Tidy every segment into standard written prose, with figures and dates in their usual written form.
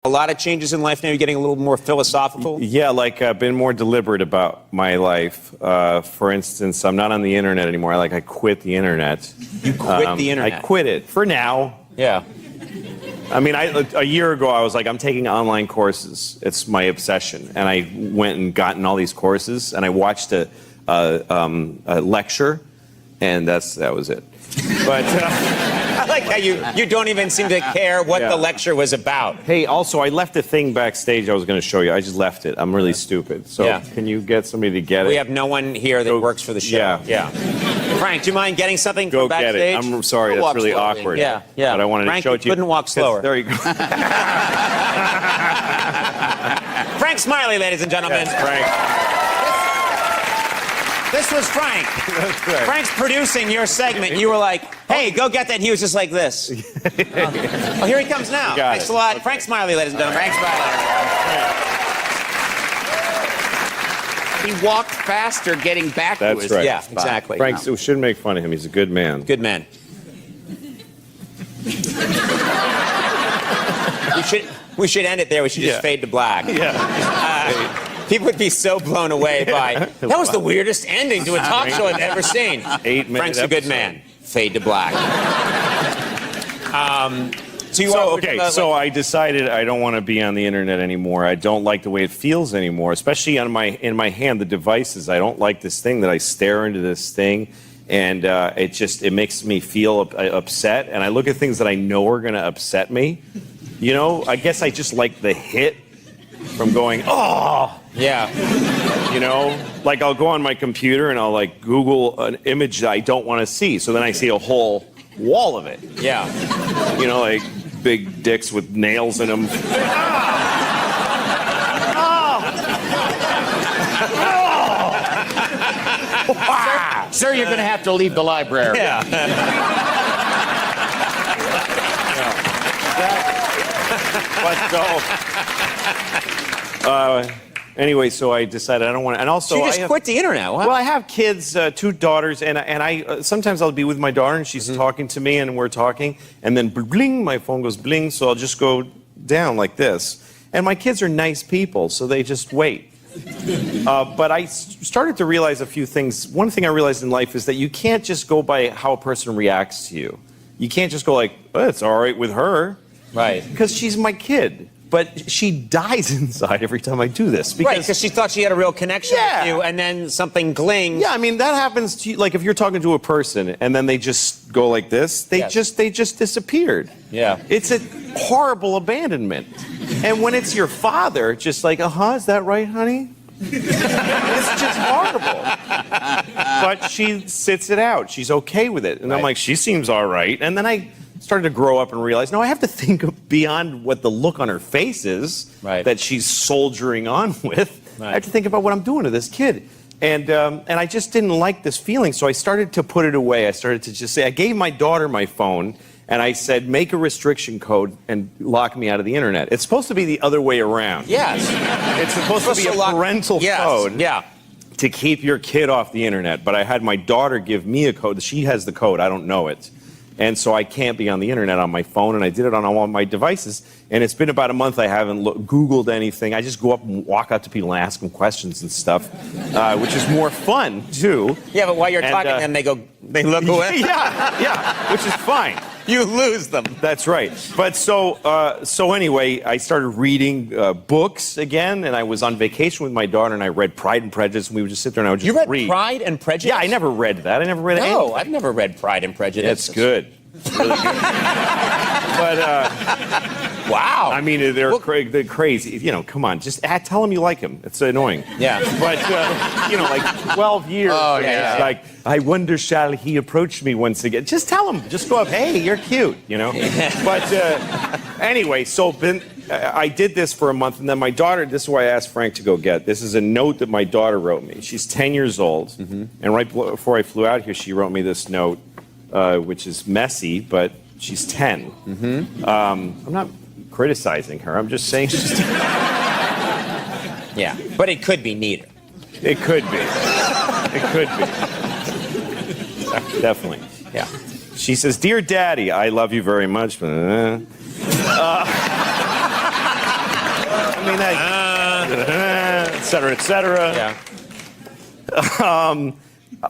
A lot of changes in life now. You're getting a little more philosophical. Yeah, like I've been more deliberate about my life. For instance, I'm not on the internet anymore. I quit the internet. You quit the internet? I quit it for now. Yeah. I mean, a year ago, I was like, I'm taking online courses. It's my obsession. And I went and gotten all these courses, and I watched a lecture, and that was it. But I like how you don't even seem to care what the lecture was about. Hey, also, I left a thing backstage I was going to show you. I just left it. I'm really stupid. So can you get somebody to get it? We have no one here that works for the show. Yeah. Frank, do you mind getting something from backstage? Go get it. I'm sorry, that's really awkward. Yeah. But I wanted Frank, to show it to you. couldn't walk slower. There you go. Frank Smiley, ladies and gentlemen. Yes, Frank. This was Frank. Frank's producing your segment. You were like, hey, go get that. And he was just like this. Oh, here he comes now. Thanks a lot. Okay. Frank Smiley, ladies and gentlemen. Frank Smiley. He walked faster getting back to his right. Yeah, spot. exactly. Frank, we shouldn't make fun of him. He's a good man. Good man. We should end it there. We should just fade to black. Yeah. People would be so blown away by, that was the weirdest ending to a talk show I've ever seen. 8 minutes. Frank's a good man. Fade to black. So I decided I don't want to be on the internet anymore. I don't like the way it feels anymore, especially in my hand, the devices. I don't like this thing that I stare into this thing, and it makes me feel upset. And I look at things that I know are going to upset me. You know, I guess I just like the hit from going, oh. Yeah. You know, like I'll go on my computer and I'll like Google an image that I don't want to see. So then I see a whole wall of it. Yeah. You know, like big dicks with nails in them. Sir, you're going to have to leave the library. Yeah. Anyway, so I decided I don't want to. And also, you just quit the internet. What? Well, I have kids, 2 daughters, and I sometimes I'll be with my daughter, and she's talking to me, and we're talking, and then bling, my phone goes bling, so I'll just go down like this. And my kids are nice people, so they just wait. But I started to realize a few things. One thing I realized in life is that you can't just go by how a person reacts to you. You can't just go like, oh, it's all right with her. Right. Because she's my kid. But she dies inside every time I do this. Because she thought she had a real connection with you, and then something glings. Yeah, I mean, that happens to you. Like, if you're talking to a person, and then they just go like this, they just disappeared. Yeah. It's a horrible abandonment. And when it's your father, just like, is that right, honey? It's just horrible. But she sits it out. She's okay with it. And I'm like, she seems all right. And then I started to grow up and realize, no, I have to think beyond what the look on her face is that she's soldiering on with. I have to think about what I'm doing to this kid. And I just didn't like this feeling, so I started to put it away. I started to just say, I gave my daughter my phone, and I said, make a restriction code and lock me out of the internet. It's supposed to be the other way around. Yes. It's supposed to be a parental code. Yeah. To keep your kid off the internet. But I had my daughter give me a code. She has the code. I don't know it. And so I can't be on the internet on my phone, and I did it on all my devices. And it's been about a month I haven't Googled anything. I just go up and walk out to people and ask them questions and stuff, which is more fun, too. Yeah, but while you're talking to them, they look away. Yeah, which is fine. You lose them. That's right. But so anyway, I started reading books again, and I was on vacation with my daughter, and I read Pride and Prejudice, and we would just sit there and I would just read. You read Pride and Prejudice? Yeah, I never read that. I never read anything. No, I've never read Pride and Prejudice. It's good. It's really good. But, wow. I mean, they're crazy. You know, come on. Just tell them you like him. It's annoying. Yeah. But, you know, like 12 years. Oh, yeah. Like, I wonder, shall he approach me once again? Just tell him. Just go up. Hey, you're cute, you know? But anyway, so I did this for a month, and then my daughter, this is why I asked Frank to go get. This is a note that my daughter wrote me. She's 10 years old. And right before I flew out here, she wrote me this note, which is messy, but she's 10. I'm not criticizing her. I'm just saying she's 10. Yeah, but it could be neater. It could be. It could be. Definitely. Yeah. She says, "Dear Daddy, I love you very much." mean, that, et cetera, et cetera. Yeah.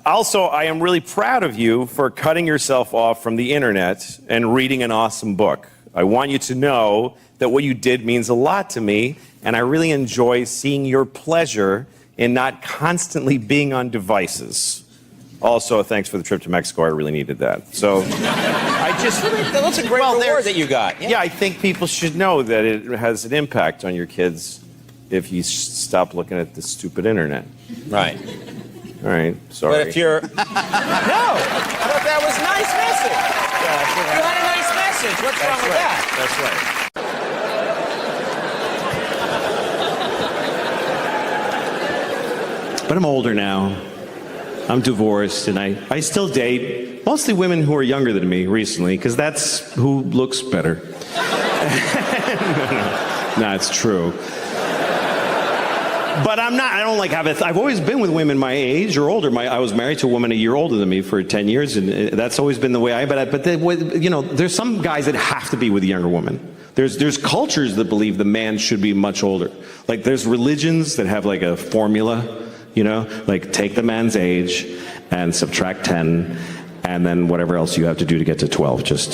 Also, I am really proud of you for cutting yourself off from the internet and reading an awesome book. I want you to know that what you did means a lot to me, and I really enjoy seeing your pleasure in not constantly being on devices. Also, thanks for the trip to Mexico. I really needed that. So, That's a great reward that you got. Yeah, I think people should know that it has an impact on your kids if you stop looking at the stupid internet. Right. All right, sorry. But if you're... No! I thought that was a nice message. Yeah, you had a nice message. What's wrong with that? That's right. But I'm older now. I'm divorced, and I still date mostly women who are younger than me recently, because that's who looks better. No, it's true. But I don't like I've always been with women my age or older. I was married to a woman a year older than me for 10 years, and that's always been the way there's some guys that have to be with a younger woman. There's cultures that believe the man should be much older. Like there's religions that have like a formula, like take the man's age and subtract 10, and then whatever else you have to do to get to 12, just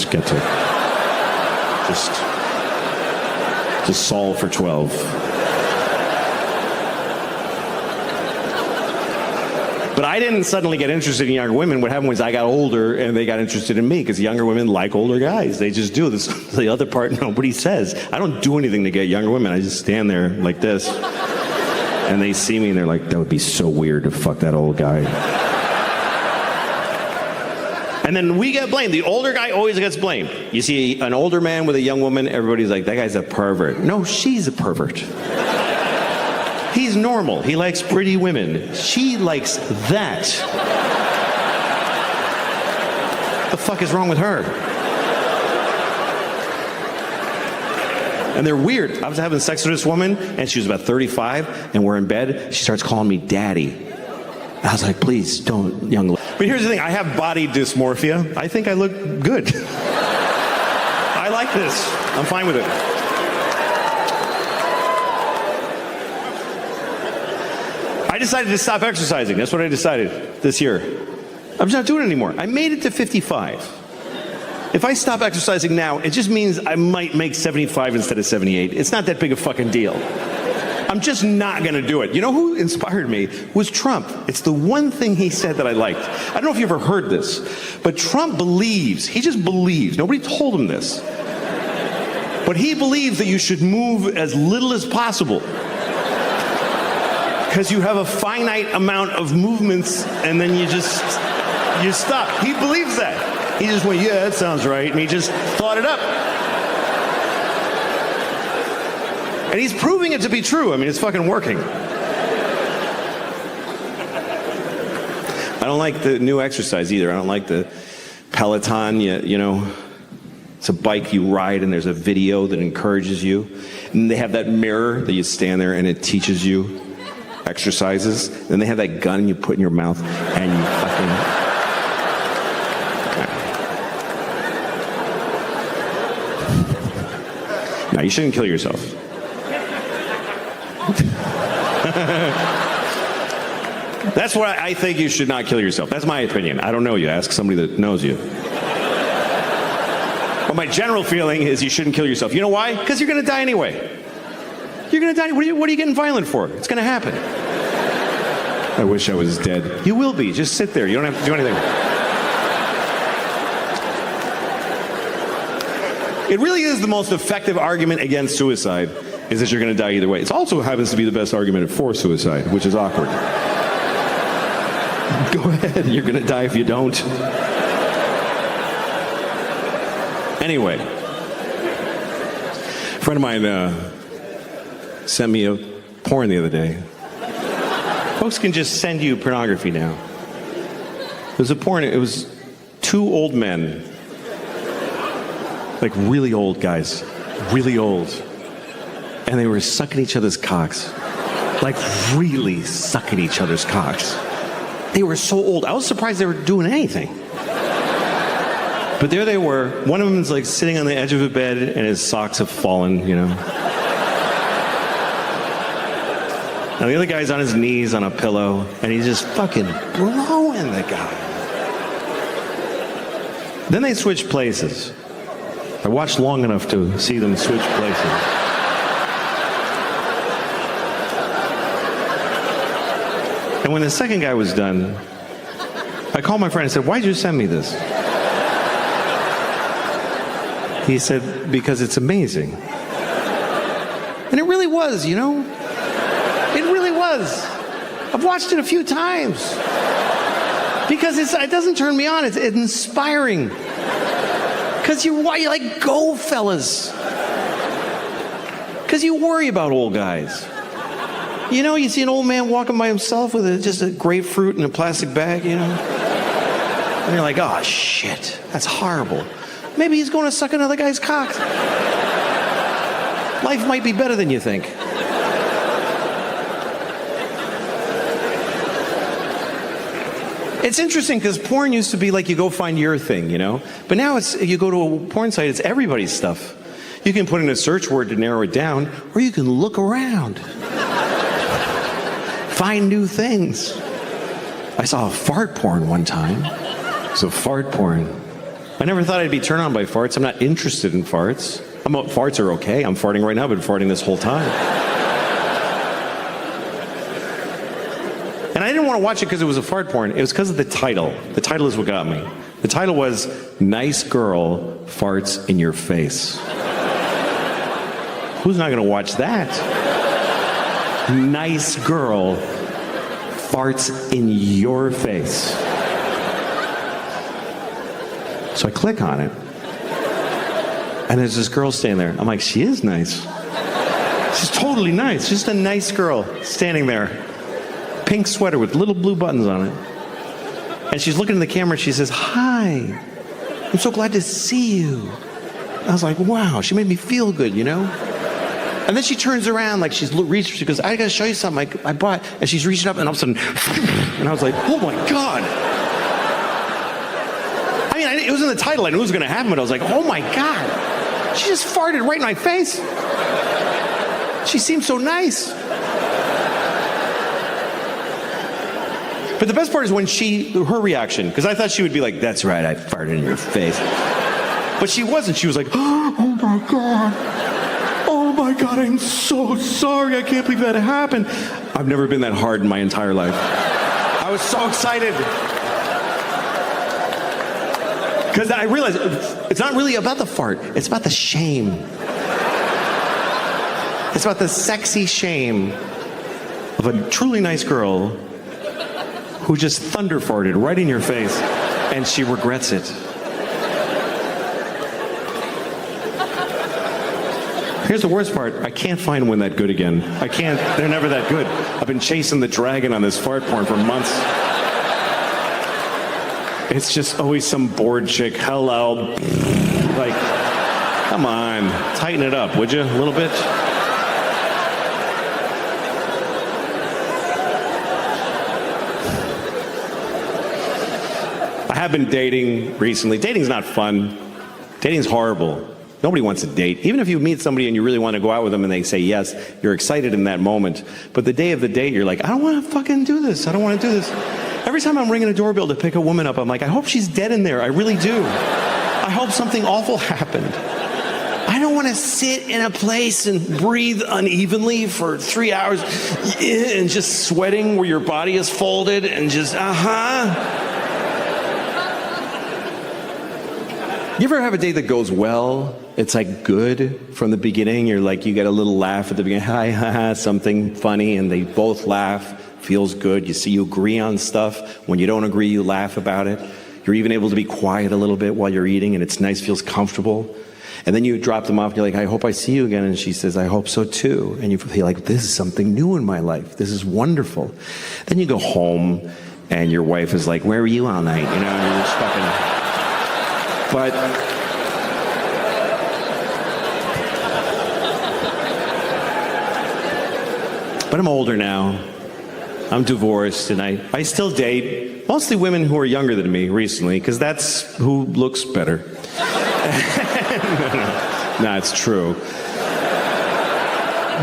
solve for 12. But I didn't suddenly get interested in younger women. What happened was I got older and they got interested in me, because younger women like older guys. They just do this. The other part, nobody says. I don't do anything to get younger women. I just stand there like this. And they see me and they're like, that would be so weird to fuck that old guy. And then we get blamed. The older guy always gets blamed. You see an older man with a young woman, everybody's like, that guy's a pervert. No, she's a pervert. He's normal. He likes pretty women. She likes that. The fuck is wrong with her? And they're weird. I was having sex with this woman, and she was about 35, and we're in bed. She starts calling me daddy. I was like, please don't, young lady. But here's the thing. I have body dysmorphia. I think I look good. I like this. I'm fine with it. I decided to stop exercising. That's what I decided this year. I'm just not doing it anymore. I made it to 55. If I stop exercising now, it just means I might make 75 instead of 78. It's not that big a fucking deal. I'm just not going to do it. You know who inspired me? Was Trump. It's the one thing he said that I liked. I don't know if you've ever heard this, but Trump believes. He just believes. Nobody told him this. But he believes that you should move as little as possible, because you have a finite amount of movements, and then you stop. He believes that. He just went, yeah, that sounds right, and he just thought it up. And he's proving it to be true. I mean, it's fucking working. I don't like the new exercise either. I don't like the Peloton, it's a bike you ride, and there's a video that encourages you. And they have that mirror that you stand there, and it teaches you exercises. Then they have that gun you put in your mouth, and you fucking... No, you shouldn't kill yourself. That's why I think you should not kill yourself. That's my opinion. I don't know you. Ask somebody that knows you. But my general feeling is you shouldn't kill yourself. You know why? Because you're going to die anyway. You're going to die. What are you getting violent for? It's going to happen. I wish I was dead. You will be. Just sit there. You don't have to do anything. It really is the most effective argument against suicide, is that you're going to die either way. It also happens to be the best argument for suicide, which is awkward. Go ahead. You're going to die if you don't. Anyway, a friend of mine sent me a porn the other day. Folks can just send you pornography now. It was a porn. It was two old men, like really old guys, really old, and they were sucking each other's cocks, like really sucking each other's cocks. They were so old. I was surprised they were doing anything. But there they were. One of them's like sitting on the edge of a bed, and his socks have fallen, Now the other guy's on his knees on a pillow, and he's just fucking blowing the guy. Then they switch places. I watched long enough to see them switch places. And when the second guy was done, I called my friend and said, "Why'd you send me this?" He said, "Because it's amazing." And it really was, you know? It really was. I've watched it a few times. Because it doesn't turn me on, it's inspiring. Because you're like, go, fellas. Because you worry about old guys. You know, you see an old man walking by himself with just a grapefruit in a plastic bag, you know? And you're like, oh, shit, that's horrible. Maybe he's going to suck another guy's cock. Life might be better than you think. It's interesting because porn used to be like you go find your thing, you know? But now you go to a porn site, it's everybody's stuff. You can put in a search word to narrow it down, or you can look around. Find new things. I saw a fart porn one time. So fart porn. I never thought I'd be turned on by farts. I'm not interested in farts. Farts are okay. I'm farting right now. I've been farting this whole time. And I didn't want to watch it because it was a fart porn. It was because of the title. The title is what got me. The title was "Nice Girl Farts in Your Face." Who's not going to watch that? Nice girl farts in your face. So I click on it. And there's this girl standing there. I'm like, she is nice. She's totally nice. Just a nice girl standing there. Pink sweater with little blue buttons on it. And she's looking in the camera and she says, "Hi, I'm so glad to see you." I was like, wow, she made me feel good, you know? And then she turns around like she's reaching, she goes, "I gotta show you something I bought." And she's reaching up and all of a sudden, and I was like, oh my God. I mean, it was in the title, I knew it was gonna happen, but I was like, oh my God. She just farted right in my face. She seemed so nice. But the best part is when her reaction, because I thought she would be like, "That's right, I farted in your face." But she wasn't. She was like, "Oh my God. Oh my God, I'm so sorry. I can't believe that happened." I've never been that hard in my entire life. I was so excited. Because I realized it's not really about the fart. It's about the shame. It's about the sexy shame of a truly nice girl who just thunder farted right in your face, and she regrets it. Here's the worst part. I can't find one that good again. I can't. They're never that good. I've been chasing the dragon on this fart porn for months. It's just always some bored chick. Hello. Like, come on. Tighten it up, would you? A little bit? I have been dating recently. Dating's not fun. Dating's horrible. Nobody wants to date. Even if you meet somebody and you really want to go out with them and they say yes, you're excited in that moment. But the day of the date, you're like, I don't want to fucking do this. I don't want to do this. Every time I'm ringing a doorbell to pick a woman up, I'm like, I hope she's dead in there. I really do. I hope something awful happened. I don't want to sit in a place and breathe unevenly for 3 hours and just sweating where your body is folded and just, You ever have a date that goes well? It's like good from the beginning. You're like, you get a little laugh at the beginning. Hi, haha, something funny. And they both laugh. Feels good. You agree on stuff. When you don't agree, you laugh about it. You're even able to be quiet a little bit while you're eating, and it's nice, feels comfortable. And then you drop them off, and you're like, I hope I see you again. And she says, I hope so too. And you feel like, this is something new in my life. This is wonderful. Then you go home, and your wife is like, where were you all night? You know, and you're just fucking... But I'm older now. I'm divorced, and I still date mostly women who are younger than me recently, because that's who looks better. No, it's true.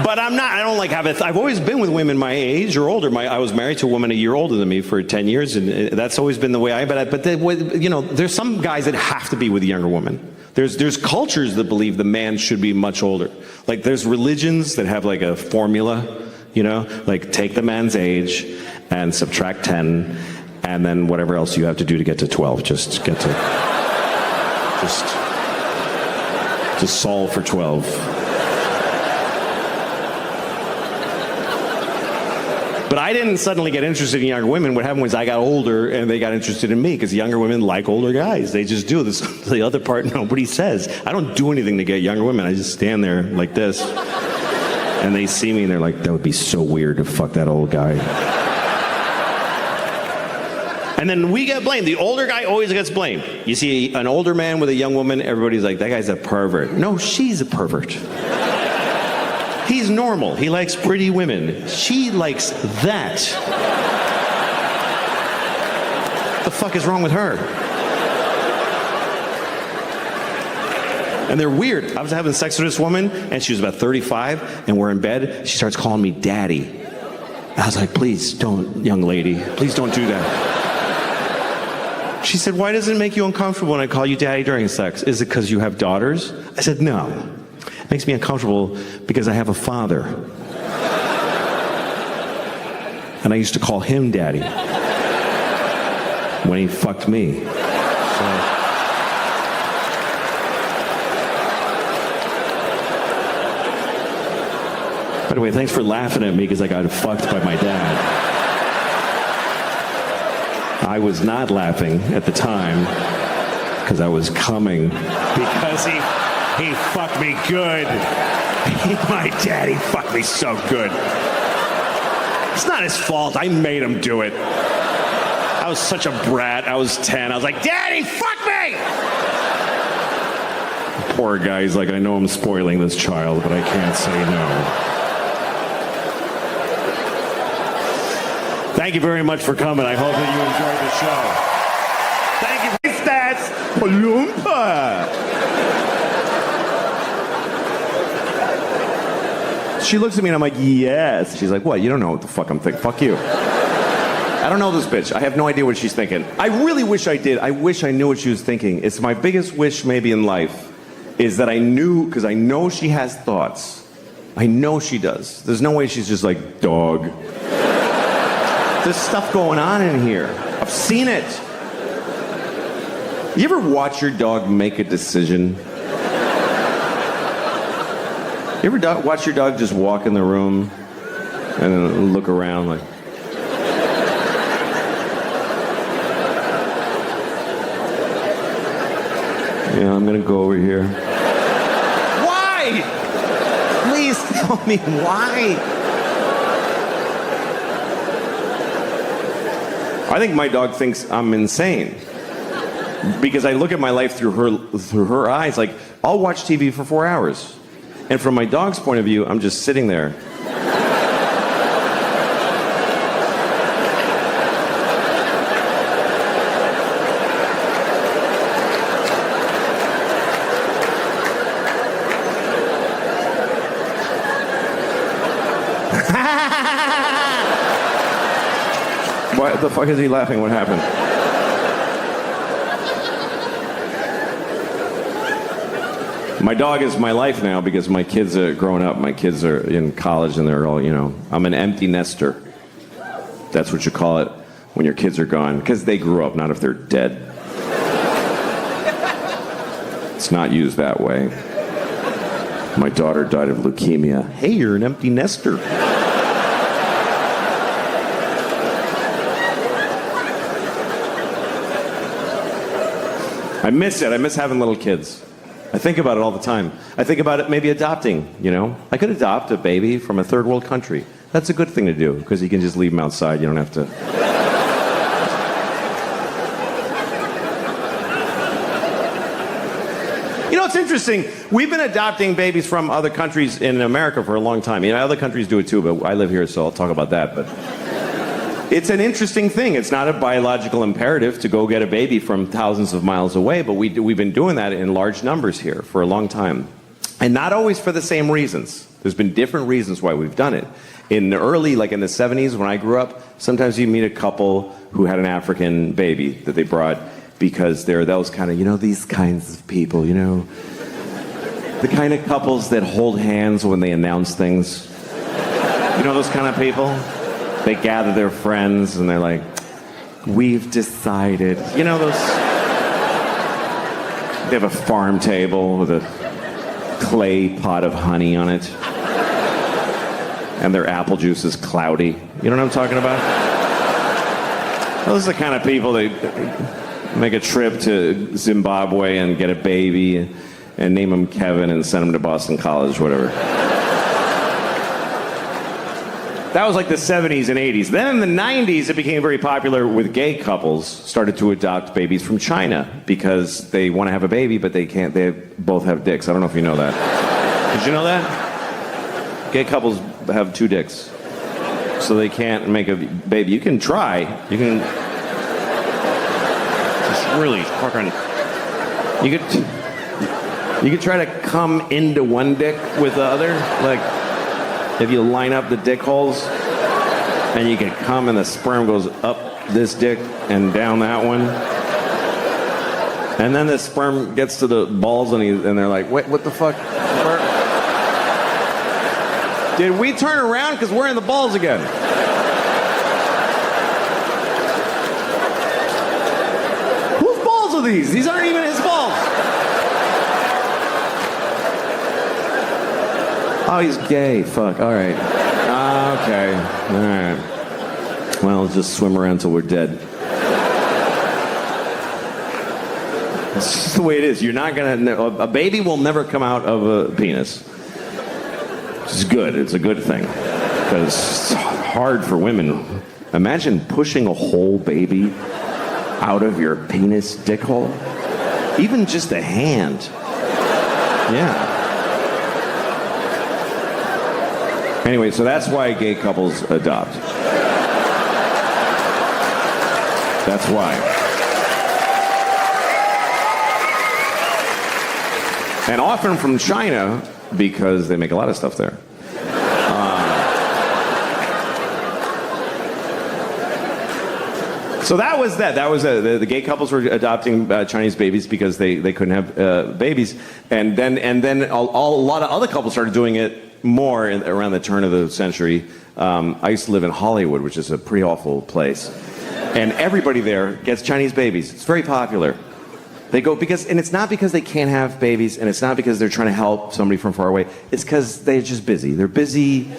But I'm not. I don't like have it. I've always been with women my age or older. I was married to a woman a year older than me for 10 years, and that's always been the way I. But you know, there's some guys that have to be with a younger woman. There's cultures that believe the man should be much older. Like there's religions that have like a formula, you know, like take the man's age and subtract 10, and then whatever else you have to do to get to 12. Just solve for 12. But I didn't suddenly get interested in younger women. What happened was I got older and they got interested in me because younger women like older guys. They just do this. The other part nobody says. I don't do anything to get younger women. I just stand there like this. And they see me and they're like, that would be so weird to fuck that old guy. And then we get blamed. The older guy always gets blamed. You see an older man with a young woman, everybody's like, that guy's a pervert. No, she's a pervert. He's normal. He likes pretty women. She likes that. What the fuck is wrong with her? And they're weird. I was having sex with this woman, and she was about 35, and we're in bed. She starts calling me daddy. I was like, please don't, young lady. Please don't do that. She said, why does it make you uncomfortable when I call you daddy during sex? Is it because you have daughters? I said, no. It makes me uncomfortable because I have a father. And I used to call him daddy when he fucked me. So. By the way, thanks for laughing at me because I got fucked by my dad. I was not laughing at the time because I was coming because he fucked me good. My daddy fucked me so good. It's not his fault. I made him do it. I was such a brat. I was 10. I was like, Daddy, fuck me! Poor guy. He's like, I know I'm spoiling this child, but I can't say no. Thank you very much for coming. I hope that you enjoyed the show. Thank you. That's Oompa. She looks at me and I'm like, yes. She's like, what? You don't know what the fuck I'm thinking. Fuck you. I don't know this bitch. I have no idea what she's thinking. I really wish I did. I wish I knew what she was thinking. It's my biggest wish maybe in life is that I knew, because I know she has thoughts. I know she does. There's no way she's just like, dog. There's stuff going on in here. I've seen it. You ever watch your dog make a decision? You ever watch your dog just walk in the room and then look around like... Yeah, I'm gonna go over here. Why? Please tell me why. I think my dog thinks I'm insane. Because I look at my life through her eyes. Like, I'll watch TV for 4 hours. And from my dog's point of view, I'm just sitting there. Why the fuck is he laughing? What happened? My dog is my life now because my kids are growing up. My kids are in college and they're all, you know, I'm an empty nester. That's what you call it when your kids are gone. Because they grew up, not if they're dead. It's not used that way. My daughter died of leukemia. Hey, you're an empty nester. I miss it. I miss having little kids. I think about it all the time. I think about it maybe adopting, you know? I could adopt a baby from a third world country. That's a good thing to do, because you can just leave them outside. You don't have to... You know, it's interesting. We've been adopting babies from other countries in America for a long time. You know, other countries do it too, but I live here, so I'll talk about that. But it's an interesting thing. It's not a biological imperative to go get a baby from thousands of miles away, but we've been doing that in large numbers here for a long time. And not always for the same reasons. There's been different reasons why we've done it. In the early, like in the 70s when I grew up, sometimes you meet a couple who had an African baby that they brought because they're those kind of, these kinds of people, the kind of couples that hold hands when they announce things. Those kind of people? They gather their friends and they're like, we've decided. Those... They have a farm table with a clay pot of honey on it. And their apple juice is cloudy. You know what I'm talking about? Those are the kind of people that make a trip to Zimbabwe and get a baby and name him Kevin and send him to Boston College, whatever. That was like the 70s and 80s. Then in the 90s, it became very popular with gay couples started to adopt babies from China because they want to have a baby, but they can't. They both have dicks. I don't know if you know that. Did you know that? Gay couples have 2 dicks, so they can't make a baby. You can try. You can just really fucking. You could try to come into one dick with the other, like. If you line up the dick holes, and you can come and the sperm goes up this dick and down that one. And then the sperm gets to the balls and they're like, wait, what the fuck? Did we turn around? Because we're in the balls again. Whose balls are these? These aren't even his balls. Oh, he's gay. Fuck. All right. Okay. All right. Well, let's just swim around till we're dead. That's just the way it is. You're not gonna. A baby will never come out of a penis. It's good. It's a good thing because it's hard for women. Imagine pushing a whole baby out of your penis dick hole. Even just a hand. Yeah. Anyway, so that's why gay couples adopt. That's why. And often from China, because they make a lot of stuff there. So that was that. That was the gay couples were adopting Chinese babies because they couldn't have babies. And then a lot of other couples started doing it more around the turn of the century. I used to live in Hollywood, which is a pretty awful place. And everybody there gets Chinese babies. It's very popular. They go and it's not because they can't have babies, and it's not because they're trying to help somebody from far away. It's because they're just busy. They're busy.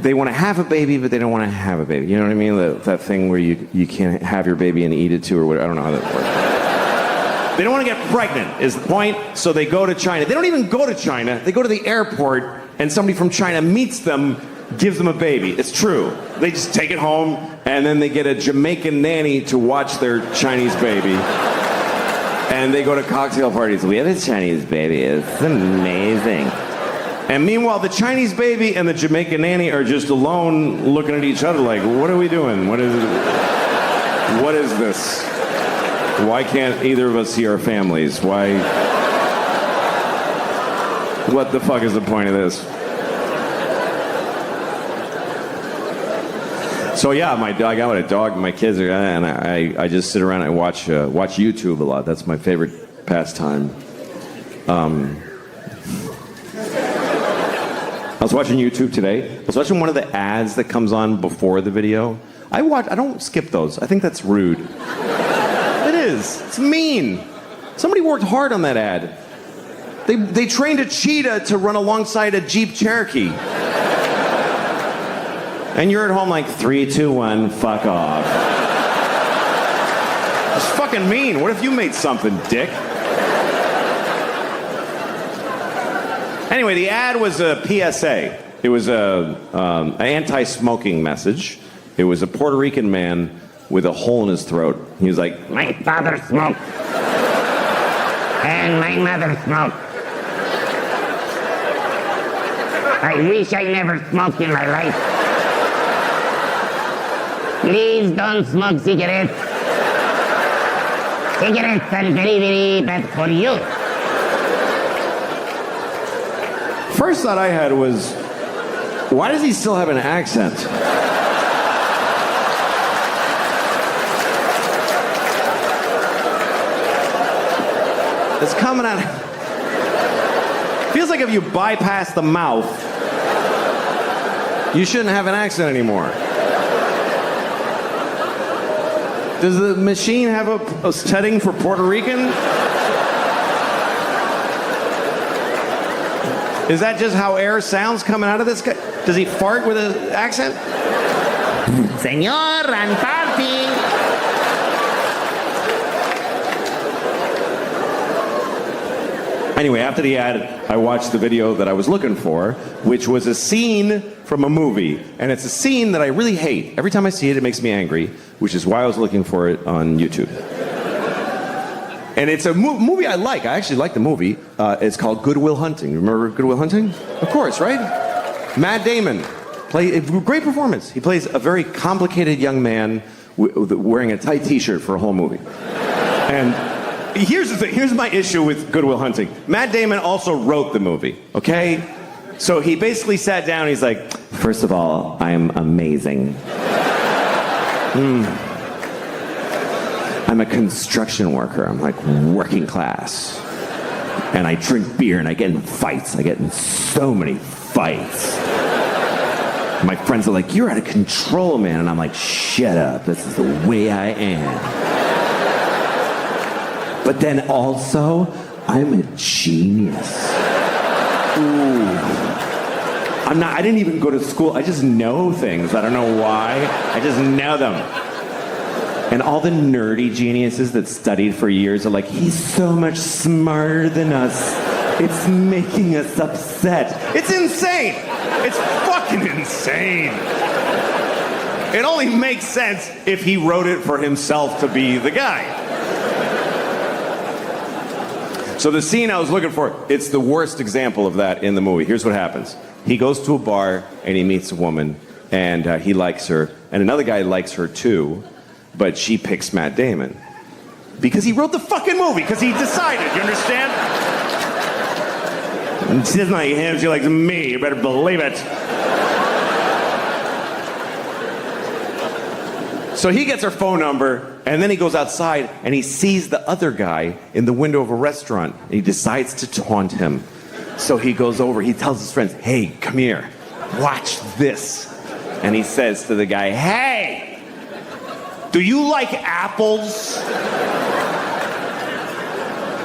They want to have a baby, but they don't want to have a baby. You know what I mean? That thing where you can't have your baby and eat it too, or whatever. I don't know how that works. They don't want to get pregnant, is the point. So they go to China. They don't even go to China. They go to the airport, and somebody from China meets them, gives them a baby. It's true. They just take it home, and then they get a Jamaican nanny to watch their Chinese baby. And they go to cocktail parties. We have a Chinese baby. It's amazing. And meanwhile, the Chinese baby and the Jamaican nanny are just alone looking at each other like, what are we doing? What is this? Why can't either of us see our families? Why? What the fuck is the point of this? So yeah, I got a dog, my kids are, and I just sit around and watch YouTube a lot. That's my favorite pastime. I was watching YouTube today. I was watching one of the ads that comes on before the video. I don't skip those. I think that's rude. It is. It's mean. Somebody worked hard on that ad. They trained a cheetah to run alongside a Jeep Cherokee. And you're at home like, 3, 2, 1, fuck off. It's fucking mean. What if you made something, dick? Anyway, the ad was a PSA. It was an anti-smoking message. It was a Puerto Rican man with a hole in his throat. He was like, my father smoked. And my mother smoked. I wish I never smoked in my life. Please don't smoke cigarettes. Cigarettes are very, very bad for you. first thought I had was, why does he still have an accent? It's coming out. Feels like if you bypass the mouth, you shouldn't have an accent anymore. Does the machine have a setting for Puerto Rican? Is that just how air sounds coming out of this guy? Does he fart with an accent? Señor, I'm farting. Anyway, after the ad, I watched the video that I was looking for, which was a scene from a movie. And it's a scene that I really hate. Every time I see it, it makes me angry, which is why I was looking for it on YouTube. And it's a movie I like. I actually like the movie. It's called Good Will Hunting. Remember Good Will Hunting? Of course, right? Matt Damon. Great performance. He plays a very complicated young man wearing a tight t-shirt for a whole movie. And here's the thing. Here's my issue with Good Will Hunting. Matt Damon also wrote the movie, okay? So he basically sat down and he's like, first of all, I am amazing. I'm a construction worker. I'm like working class. And I drink beer and I get in fights. I get in so many fights. My friends are like, you're out of control, man. And I'm like, shut up. This is the way I am. But then also, I'm a genius. Ooh. I didn't even go to school. I just know things. I don't know why. I just know them. And all the nerdy geniuses that studied for years are like, he's so much smarter than us. It's making us upset. It's insane. It's fucking insane. It only makes sense if he wrote it for himself to be the guy. So the scene I was looking for, it's the worst example of that in the movie. Here's what happens. He goes to a bar and he meets a woman and he likes her. And another guy likes her too. But she picks Matt Damon. Because he wrote the fucking movie, because he decided, you understand? And she doesn't like him, she likes me, you better believe it. So he gets her phone number, and then he goes outside, and he sees the other guy in the window of a restaurant, and he decides to taunt him. So he goes over, he tells his friends, hey, come here, watch this. And he says to the guy, hey! Do you like apples?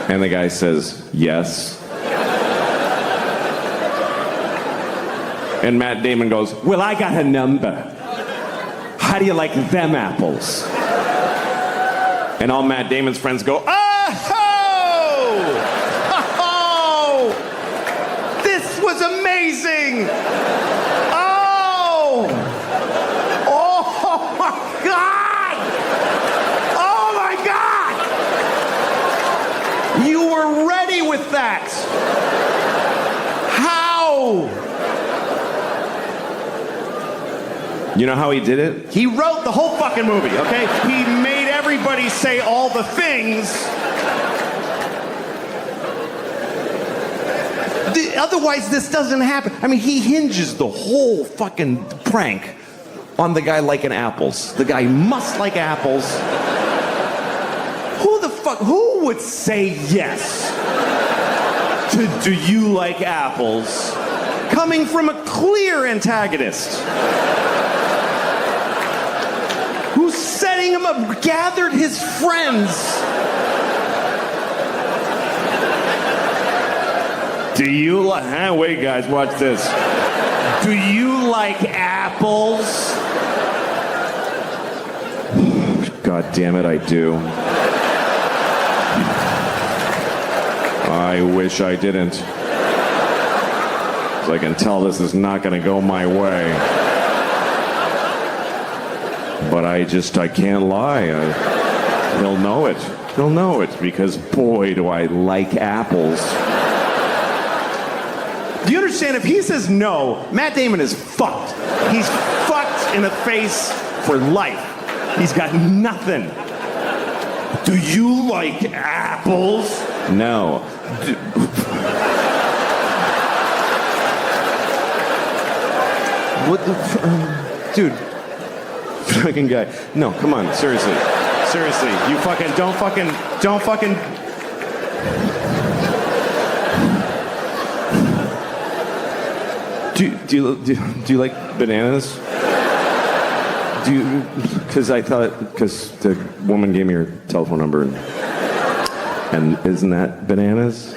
And the guy says, yes. And Matt Damon goes, well, I got a number. How do you like them apples? And all Matt Damon's friends go, oh! Oh! This was amazing! Oh! Oh my God! You were ready with that. How? You know how he did it? He wrote the whole fucking movie, okay? He made everybody say all the things. Otherwise, this doesn't happen. I mean, he hinges the whole fucking prank on the guy liking apples. The guy must like apples. Who would say yes to do you like apples coming from a clear antagonist who's setting him up, gathered his friends. Do you like, wait guys, watch this. Do you like apples? God damn it, I do. I wish I didn't. So I can tell this is not going to go my way. But I can't lie. He'll know it. He'll know it because boy, do I like apples. Do you understand? If he says no, Matt Damon is fucked. He's fucked in the face for life. He's got nothing. Do you like apples? No. What the dude? Fucking guy. No, come on, seriously. Seriously, you fucking don't fucking. Do you like bananas? Because the woman gave me her telephone number, and isn't that bananas?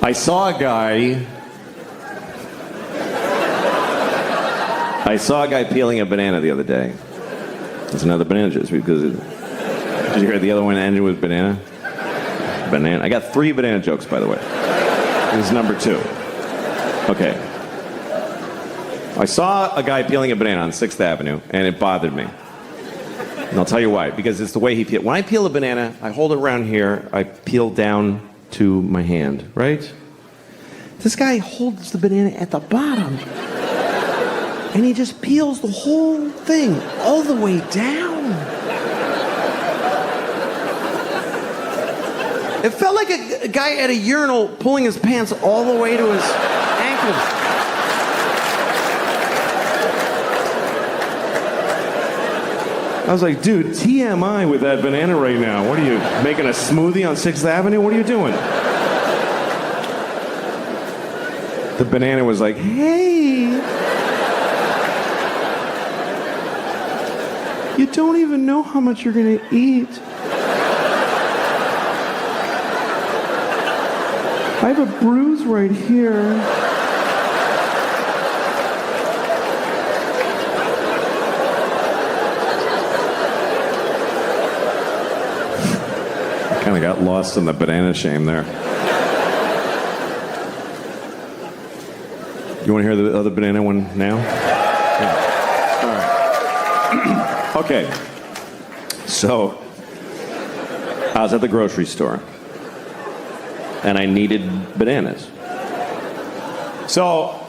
I saw a guy peeling a banana the other day. It's another banana juice because did you hear the other one ended with banana? Banana. I got 3 banana jokes, by the way. This is number 2. Okay. I saw a guy peeling a banana on 6th Avenue, and it bothered me. And I'll tell you why. Because it's the way he peeled. When I peel a banana, I hold it around here. I peel down to my hand, right? This guy holds the banana at the bottom. And he just peels the whole thing all the way down. It felt like a guy at a urinal pulling his pants all the way to his ankles. I was like, dude, TMI with that banana right now. What are you, making a smoothie on 6th Avenue? What are you doing? The banana was like, hey. You don't even know how much you're gonna eat. I have a bruise right here. I kind of got lost in the banana shame there. You want to hear the other banana one now? Yeah. All right. Okay, so I was at the grocery store and I needed bananas. So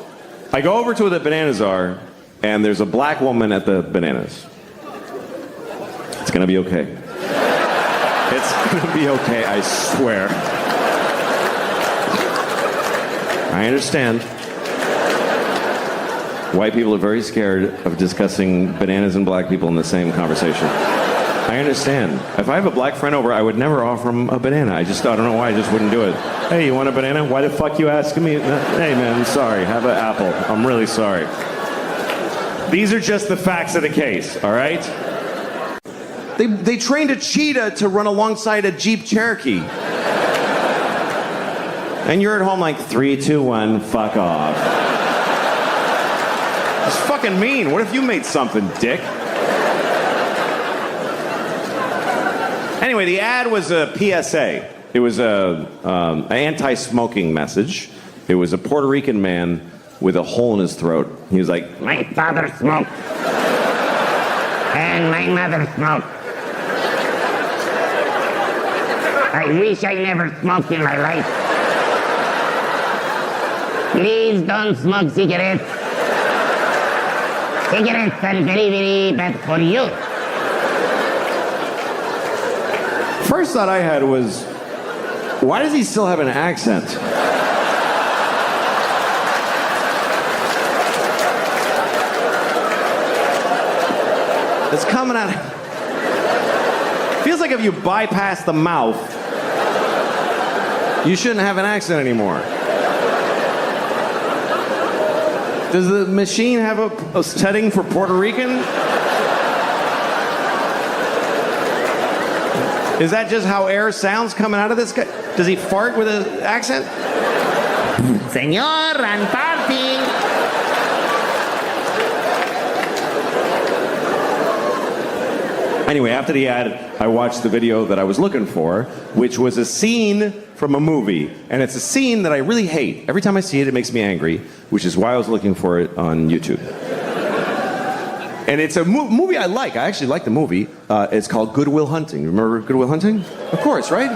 I go over to where the bananas are and there's a black woman at the bananas. It's gonna be okay. It's gonna be okay, I swear. I understand. White people are very scared of discussing bananas and black people in the same conversation. I understand. If I have a black friend over, I would never offer him a banana. I don't know why, I just wouldn't do it. Hey, you want a banana? Why the fuck you asking me? Hey man, I'm sorry, have an apple. I'm really sorry. These are just the facts of the case, all right? They trained a cheetah to run alongside a Jeep Cherokee. And you're at home like, 3, 2, 1, fuck off. It's fucking mean. What if you made something, dick? Anyway, the ad was a PSA. It was an anti-smoking message. It was a Puerto Rican man with a hole in his throat. He was like, my father smoked. And my mother smoked. I wish I never smoked in my life. Please don't smoke cigarettes. Cigarettes are very, very bad for you. First thought I had was, why does he still have an accent? It's coming out. Feels like if you bypass the mouth, you shouldn't have an accent anymore. Does the machine have a setting for Puerto Rican? Is that just how air sounds coming out of this guy? Does he fart with an accent? Señor, I'm farting. Anyway, after the ad, I watched the video that I was looking for, which was a scene from a movie. And it's a scene that I really hate. Every time I see it, it makes me angry, which is why I was looking for it on YouTube. And it's a movie I like. I actually like the movie. It's called Good Will Hunting. Remember Good Will Hunting? Of course, right?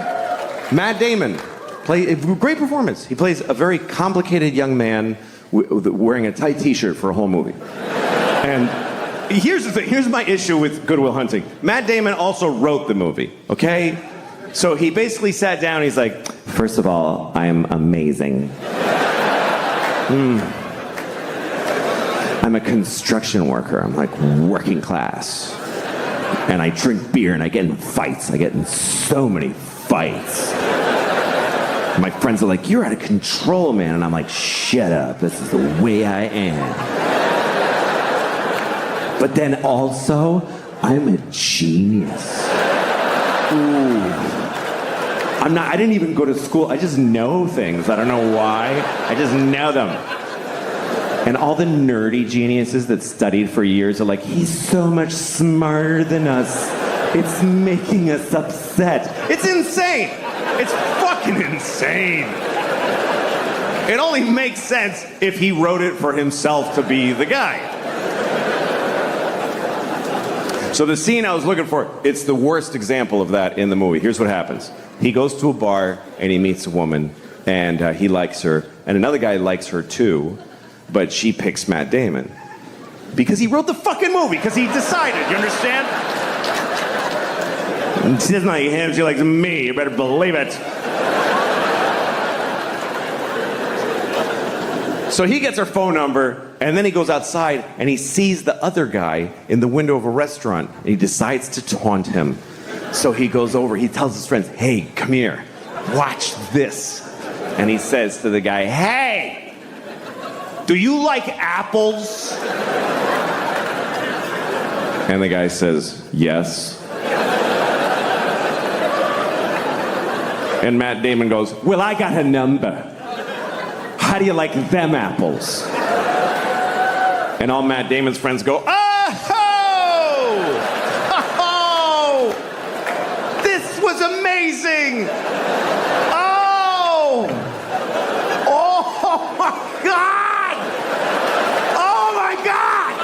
Matt Damon. Great performance. He plays a very complicated young man wearing a tight t-shirt for a whole movie. And Here's the thing. Here's my issue with Good Will Hunting. Matt Damon also wrote the movie, okay? So he basically sat down and he's like, first of all, I am amazing. I'm a construction worker. I'm like working class. And I drink beer and I get in fights. I get in so many fights. My friends are like, you're out of control, man. And I'm like, shut up. This is the way I am. But then also, I'm a genius. Ooh. I didn't even go to school. I just know things. I don't know why. I just know them. And all the nerdy geniuses that studied for years are like, he's so much smarter than us. It's making us upset. It's insane. It's fucking insane. It only makes sense if he wrote it for himself to be the guy. So the scene I was looking for, it's the worst example of that in the movie. Here's what happens. He goes to a bar and he meets a woman and he likes her. And another guy likes her too, but she picks Matt Damon. Because he wrote the fucking movie, because he decided, you understand? And she doesn't like him, she likes me, you better believe it. So he gets her phone number, and then he goes outside, and he sees the other guy in the window of a restaurant, and he decides to taunt him. So he goes over, he tells his friends, hey, come here, watch this. And he says to the guy, hey, do you like apples? And the guy says, yes. And Matt Damon goes, well, I got a number. How do you like them apples? And all Matt Damon's friends go, oh! Oh! This was amazing! Oh! Oh my God! Oh my God!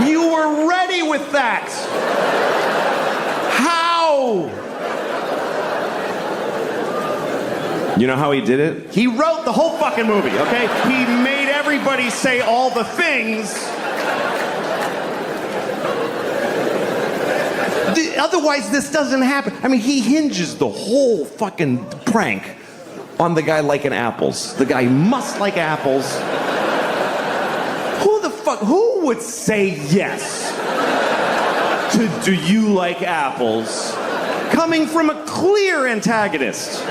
You were ready with that! How? You know how he did it? He wrote the whole fucking movie, okay? He made everybody say all the things. Otherwise, this doesn't happen. I mean, he hinges the whole fucking prank on the guy liking apples. The guy must like apples. Who would say yes to do you like apples coming from a clear antagonist?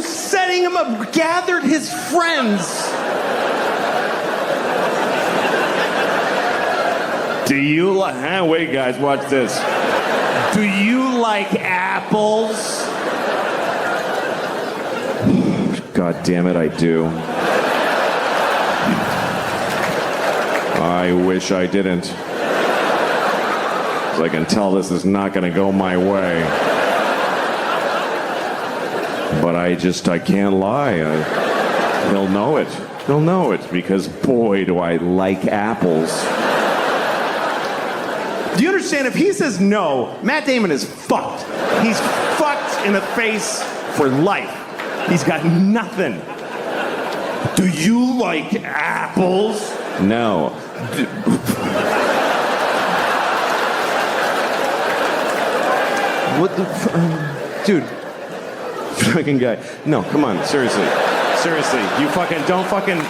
Setting him up, gathered his friends. Do you like, wait guys, watch this. Do you like apples? God damn it, I do. I wish I didn't. 'Cause I can tell this is not gonna go my way. But I can't lie. He'll know it. He'll know it because, boy, do I like apples. Do you understand? If he says no, Matt Damon is fucked. He's fucked in the face for life. He's got nothing. Do you like apples? No. What the dude. Fucking guy. No, come on, seriously. Seriously, you fucking don't fucking.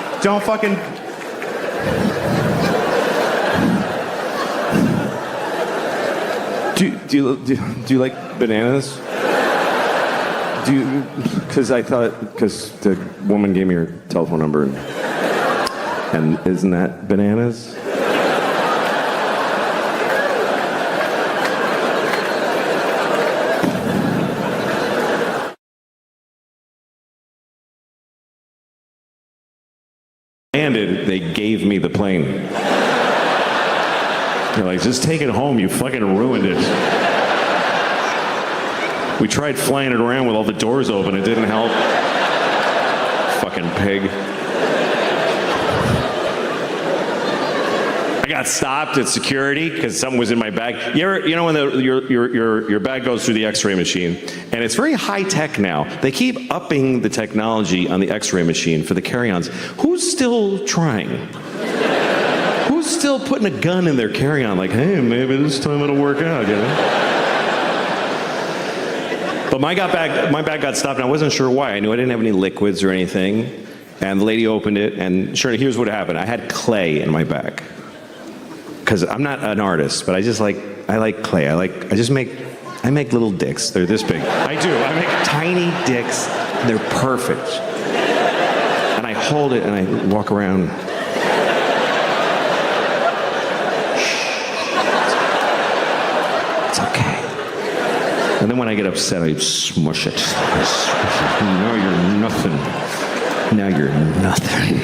Do you like bananas? Because the woman gave me her telephone number and isn't that bananas? They gave me the plane. They're like, just take it home, you fucking ruined it. We tried flying it around with all the doors open, it didn't help. Fucking pig. I got stopped at security because something was in my bag. You know when your bag goes through the X-ray machine, and it's very high tech now. They keep upping the technology on the X-ray machine for the carry-ons. Who's still trying? Who's still putting a gun in their carry-on? Like, hey, maybe this time it'll work out, you know? But my bag got stopped, and I wasn't sure why. I knew I didn't have any liquids or anything. And the lady opened it, and sure, here's what happened. I had clay in my bag. Because I'm not an artist, but I like clay. I make little dicks. They're this big. I do. I make tiny dicks. They're perfect. And I hold it, and I walk around. It's okay. And then when I get upset, I smush it. Now you're nothing. Now you're nothing.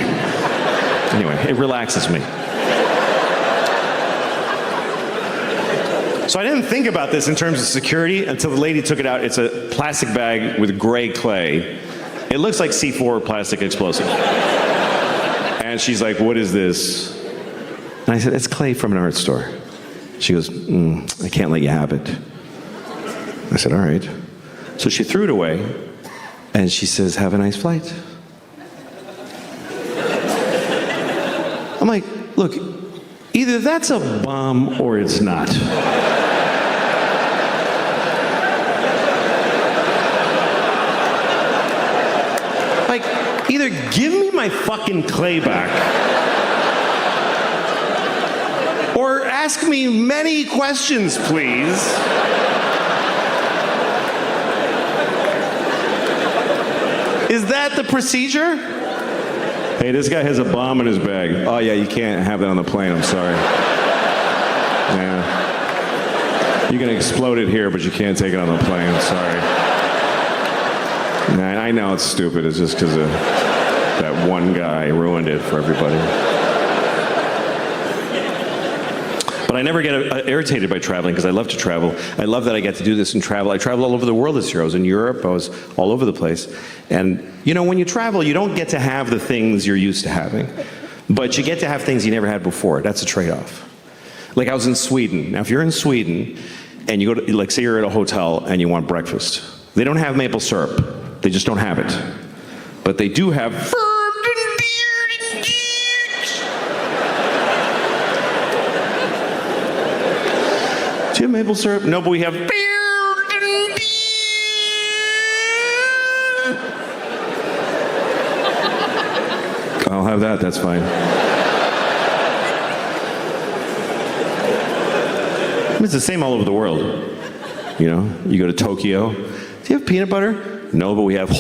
Anyway, it relaxes me. So I didn't think about this in terms of security until the lady took it out. It's a plastic bag with gray clay. It looks like C4 plastic explosive. And she's like, what is this? And I said, it's clay from an art store. She goes, I can't let you have it. I said, all right. So she threw it away, and she says, have a nice flight. I'm like, look, either that's a bomb or it's not. Like, either give me my fucking clay back, or ask me many questions, please. Is that the procedure? Hey, this guy has a bomb in his bag. Oh yeah, you can't have that on the plane, I'm sorry. Yeah. You can explode it here, but you can't take it on the plane, I'm sorry. Nah, I know it's stupid, it's just because that one guy ruined it for everybody. But I never get irritated by traveling because I love to travel. I love that I get to do this and travel. I traveled all over the world this year. I was in Europe. I was all over the place. And, you know, when you travel, you don't get to have the things you're used to having. But you get to have things you never had before. That's a trade-off. Like I was in Sweden. Now, if you're in Sweden and you go to, like, say you're at a hotel and you want breakfast, they don't have maple syrup. They just don't have it. But they do have... Do you have maple syrup? No, but we have beer. I'll have that, that's fine. It's the same all over the world. You know, you go to Tokyo. Do you have peanut butter? No, but we have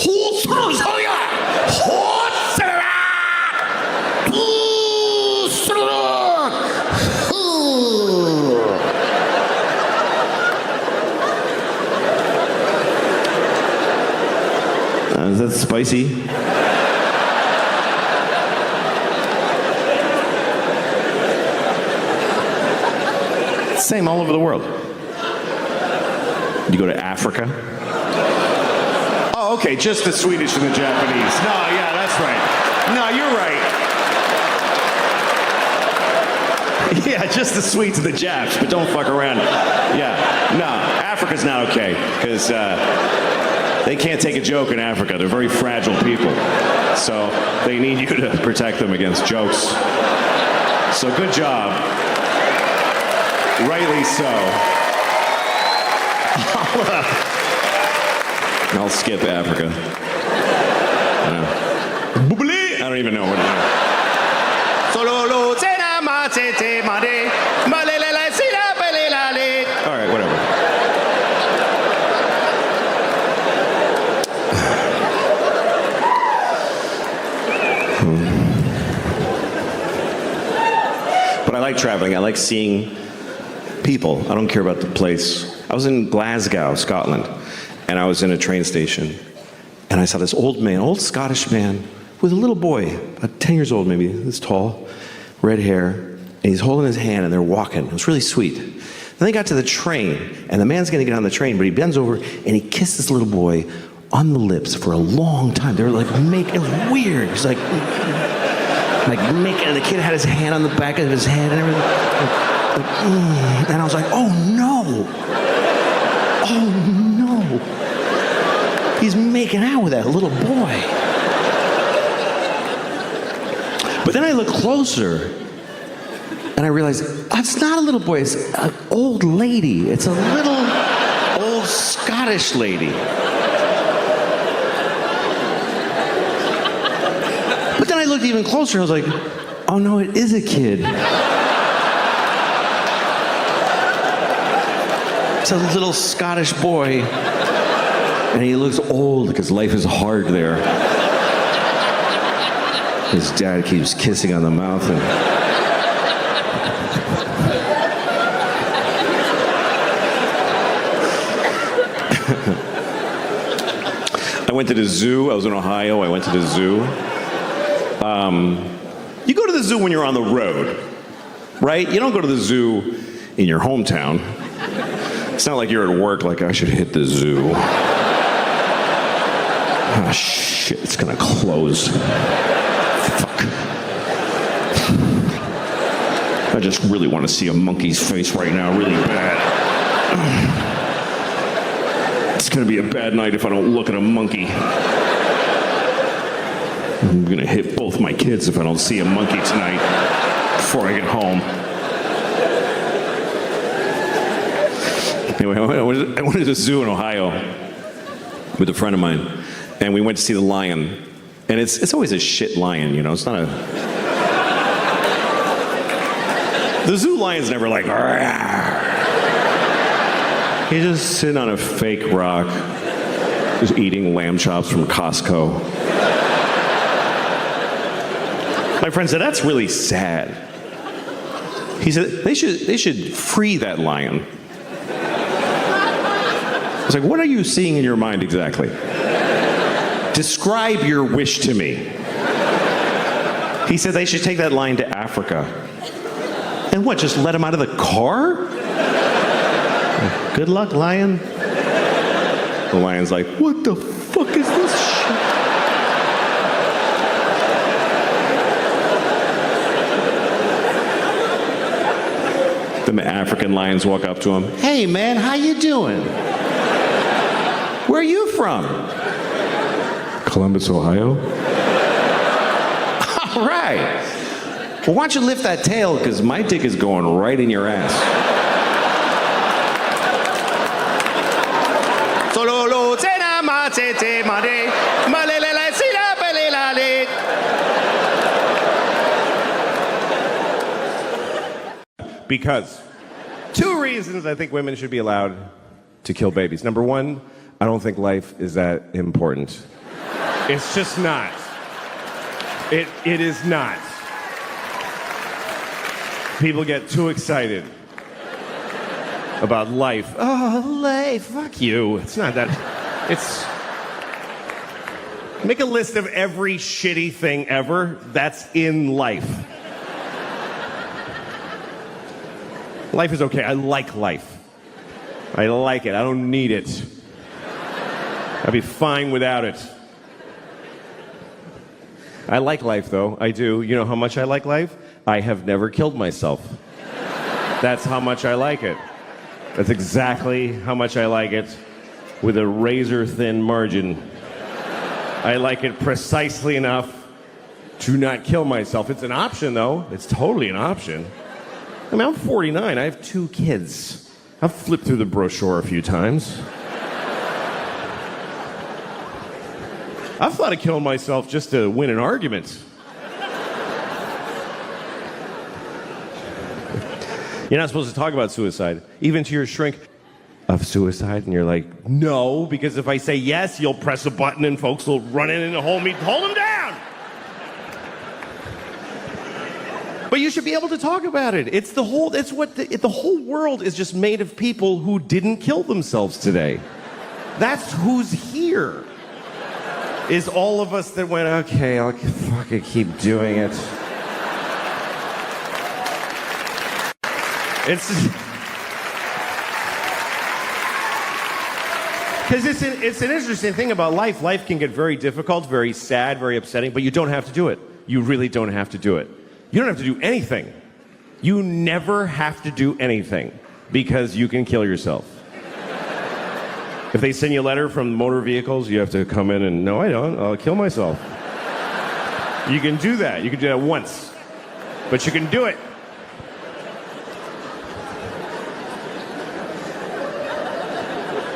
is that spicy? Same all over the world. You go to Africa? Oh, okay, just the Swedish and the Japanese. No, yeah, that's right. No, you're right. Yeah, just the Swedes and the Japs, but don't fuck around. Yeah, no, Africa's not okay, because they can't take a joke in Africa. They're very fragile people. So they need you to protect them against jokes. So good job. Rightly so. I'll skip Africa. I don't even know what it is. All right, whatever. But I like traveling. I like seeing people. I don't care about the place. I was in Glasgow, Scotland, and I was in a train station, and I saw this old man, old Scottish man, with a little boy, about 10 years old maybe, this tall, red hair, and he's holding his hand, and they're walking. It was really sweet. Then they got to the train, and the man's going to get on the train, but he bends over, and he kissed this little boy on the lips for a long time. They were like, it was weird. He's like, and the kid had his hand on the back of his head and everything. And I was like, oh no. Oh no. He's making out with that little boy. But then I looked closer and I realized it's not a little boy, it's an old lady. It's a little old Scottish lady. But then I looked even closer and I was like, oh no, it is a kid. It's a little Scottish boy. And he looks old because life is hard there. His dad keeps kissing on the mouth and I went to the zoo. I was in Ohio. I went to the zoo. You go to the zoo when you're on the road, right? You don't go to the zoo in your hometown. It's not like you're at work like, I should hit the zoo. Ah, shit, it's gonna close. Fuck. I just really want to see a monkey's face right now, really bad. It's gonna be a bad night if I don't look at a monkey. I'm gonna hit both my kids if I don't see a monkey tonight before I get home. Anyway, I went to the zoo in Ohio with a friend of mine, and we went to see the lion. And it's always a shit lion, you know. It's not a. The zoo lion's never like. Rawr. He's just sitting on a fake rock, just eating lamb chops from Costco. My friend said, that's really sad. He said, they should free that lion. I was like, what are you seeing in your mind exactly? Describe your wish to me. He said they should take that lion to Africa. And what, just let him out of the car? Good luck, lion. The lion's like, what the fuck is this shit? Then the African lions walk up to him. Hey man, how you doing? Where are you from? Columbus, Ohio. All right. Well, why don't you lift that tail, because my dick is going right in your ass. Because two reasons I think women should be allowed to kill babies. Number one, I don't think life is that important. It's just not. It is not. People get too excited about life. Oh, life, fuck you. It's not that. It's. Make a list of every shitty thing ever that's in life. Life is okay. I like life. I like it. I don't need it. I'd be fine without it. I like life, though. I do. You know how much I like life? I have never killed myself. That's how much I like it. That's exactly how much I like it, with a razor-thin margin. I like it precisely enough to not kill myself. It's an option, though. It's totally an option. I mean, I'm 49. I have 2 kids. I've flipped through the brochure a few times. I've thought of killing myself just to win an argument. You're not supposed to talk about suicide, even to your shrink. Of suicide, and you're like, no, because if I say yes, you'll press a button and folks will run in and hold him down. But you should be able to talk about it. It's the whole world is just made of people who didn't kill themselves today. That's who's here. Is all of us that went, okay, I'll fucking keep doing it. Because it's an interesting thing about life. Life can get very difficult, very sad, very upsetting, but you don't have to do it. you really don't have to do it. You don't have to do anything. You never have to do anything because you can kill yourself. If they send you a letter from motor vehicles, you have to come in and, no, I don't. I'll kill myself. You can do that. You can do that once. But you can do it.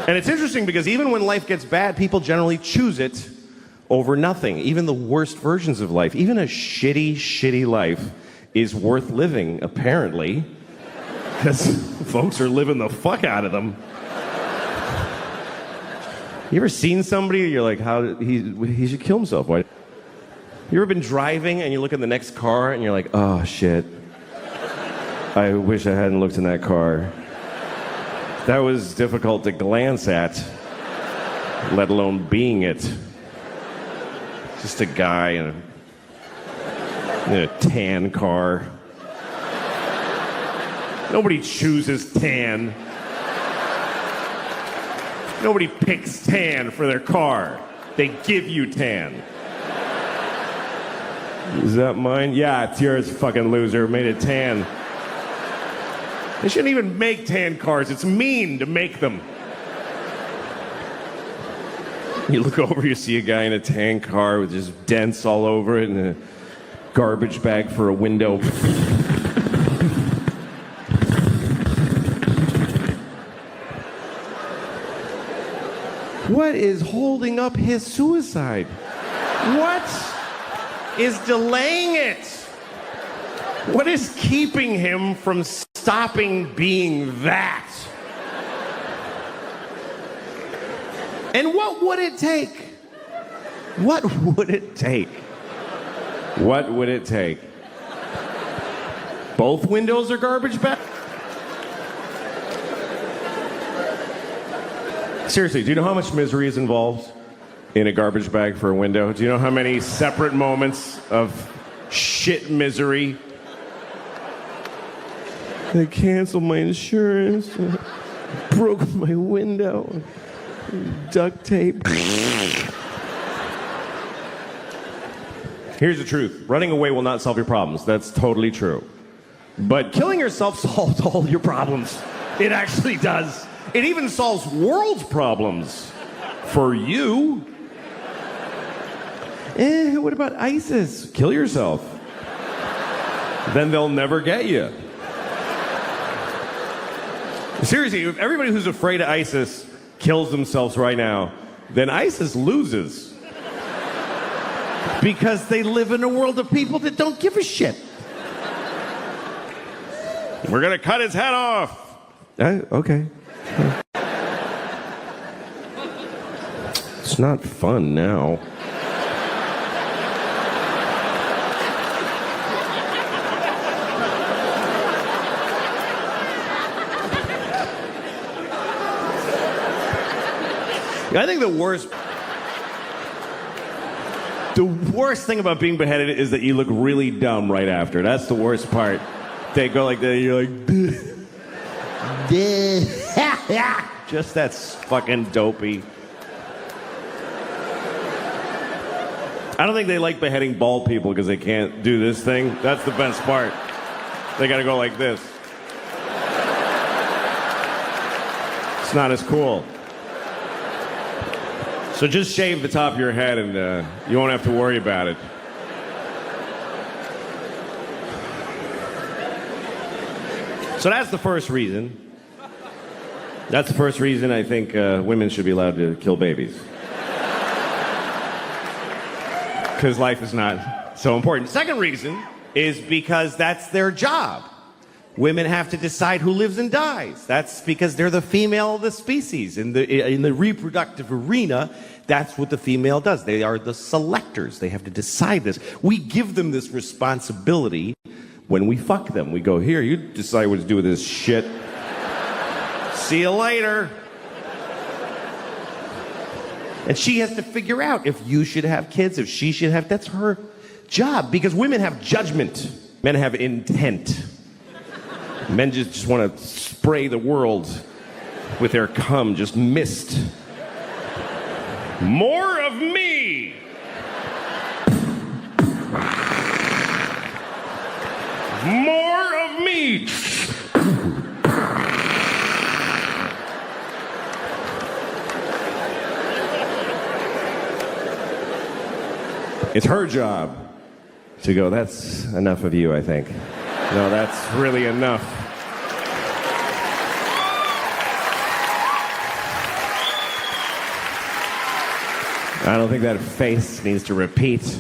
And it's interesting because even when life gets bad, people generally choose it over nothing. Even the worst versions of life, even a shitty, shitty life is worth living, apparently, because folks are living the fuck out of them. You ever seen somebody, you're like, he should kill himself. Why? You ever been driving and you look in the next car and you're like, oh shit, I wish I hadn't looked in that car. That was difficult to glance at, let alone being it. Just a guy in a tan car. Nobody chooses tan. Nobody picks tan for their car. They give you tan. Is that mine? Yeah, it's yours, fucking loser. Made it tan. They shouldn't even make tan cars. It's mean to make them. You look over, you see a guy in a tan car with just dents all over it and a garbage bag for a window. What is holding up his suicide? What is delaying it? What is keeping him from stopping being that? And what would it take? What would it take? What would it take? Both windows are garbage bags? Seriously, do you know how much misery is involved in a garbage bag for a window? Do you know how many separate moments of shit misery? They canceled my insurance, broke my window, duct tape. Here's the truth. Running away will not solve your problems. That's totally true. But killing yourself solves all your problems. It actually does. It even solves world problems. For you. What about ISIS? Kill yourself. Then they'll never get you. Seriously, if everybody who's afraid of ISIS kills themselves right now, then ISIS loses. Because they live in a world of people that don't give a shit. We're gonna cut his head off. Okay. It's not fun now. I think the worst thing about being beheaded is that you look really dumb right after. That's the worst part. They go like that, you're like, just that's fucking dopey. I don't think they like beheading bald people because they can't do this thing. That's the best part. They gotta go like this. It's not as cool. So just shave the top of your head and you won't have to worry about it. So that's the first reason. That's the first reason I think women should be allowed to kill babies. Because life is not so important. Second reason is because that's their job. Women have to decide who lives and dies. That's because they're the female of the species. In the reproductive arena, that's what the female does. They are the selectors. They have to decide this. We give them this responsibility when we fuck them. We go, here, you decide what to do with this shit. See you later. And she has to figure out if you should have kids, if she should have. That's her job. Because women have judgment. Men have intent. Men just want to spray the world with their cum, just mist. More of me! More of me. It's her job to go, that's enough of you, I think. No, that's really enough. I don't think that face needs to repeat.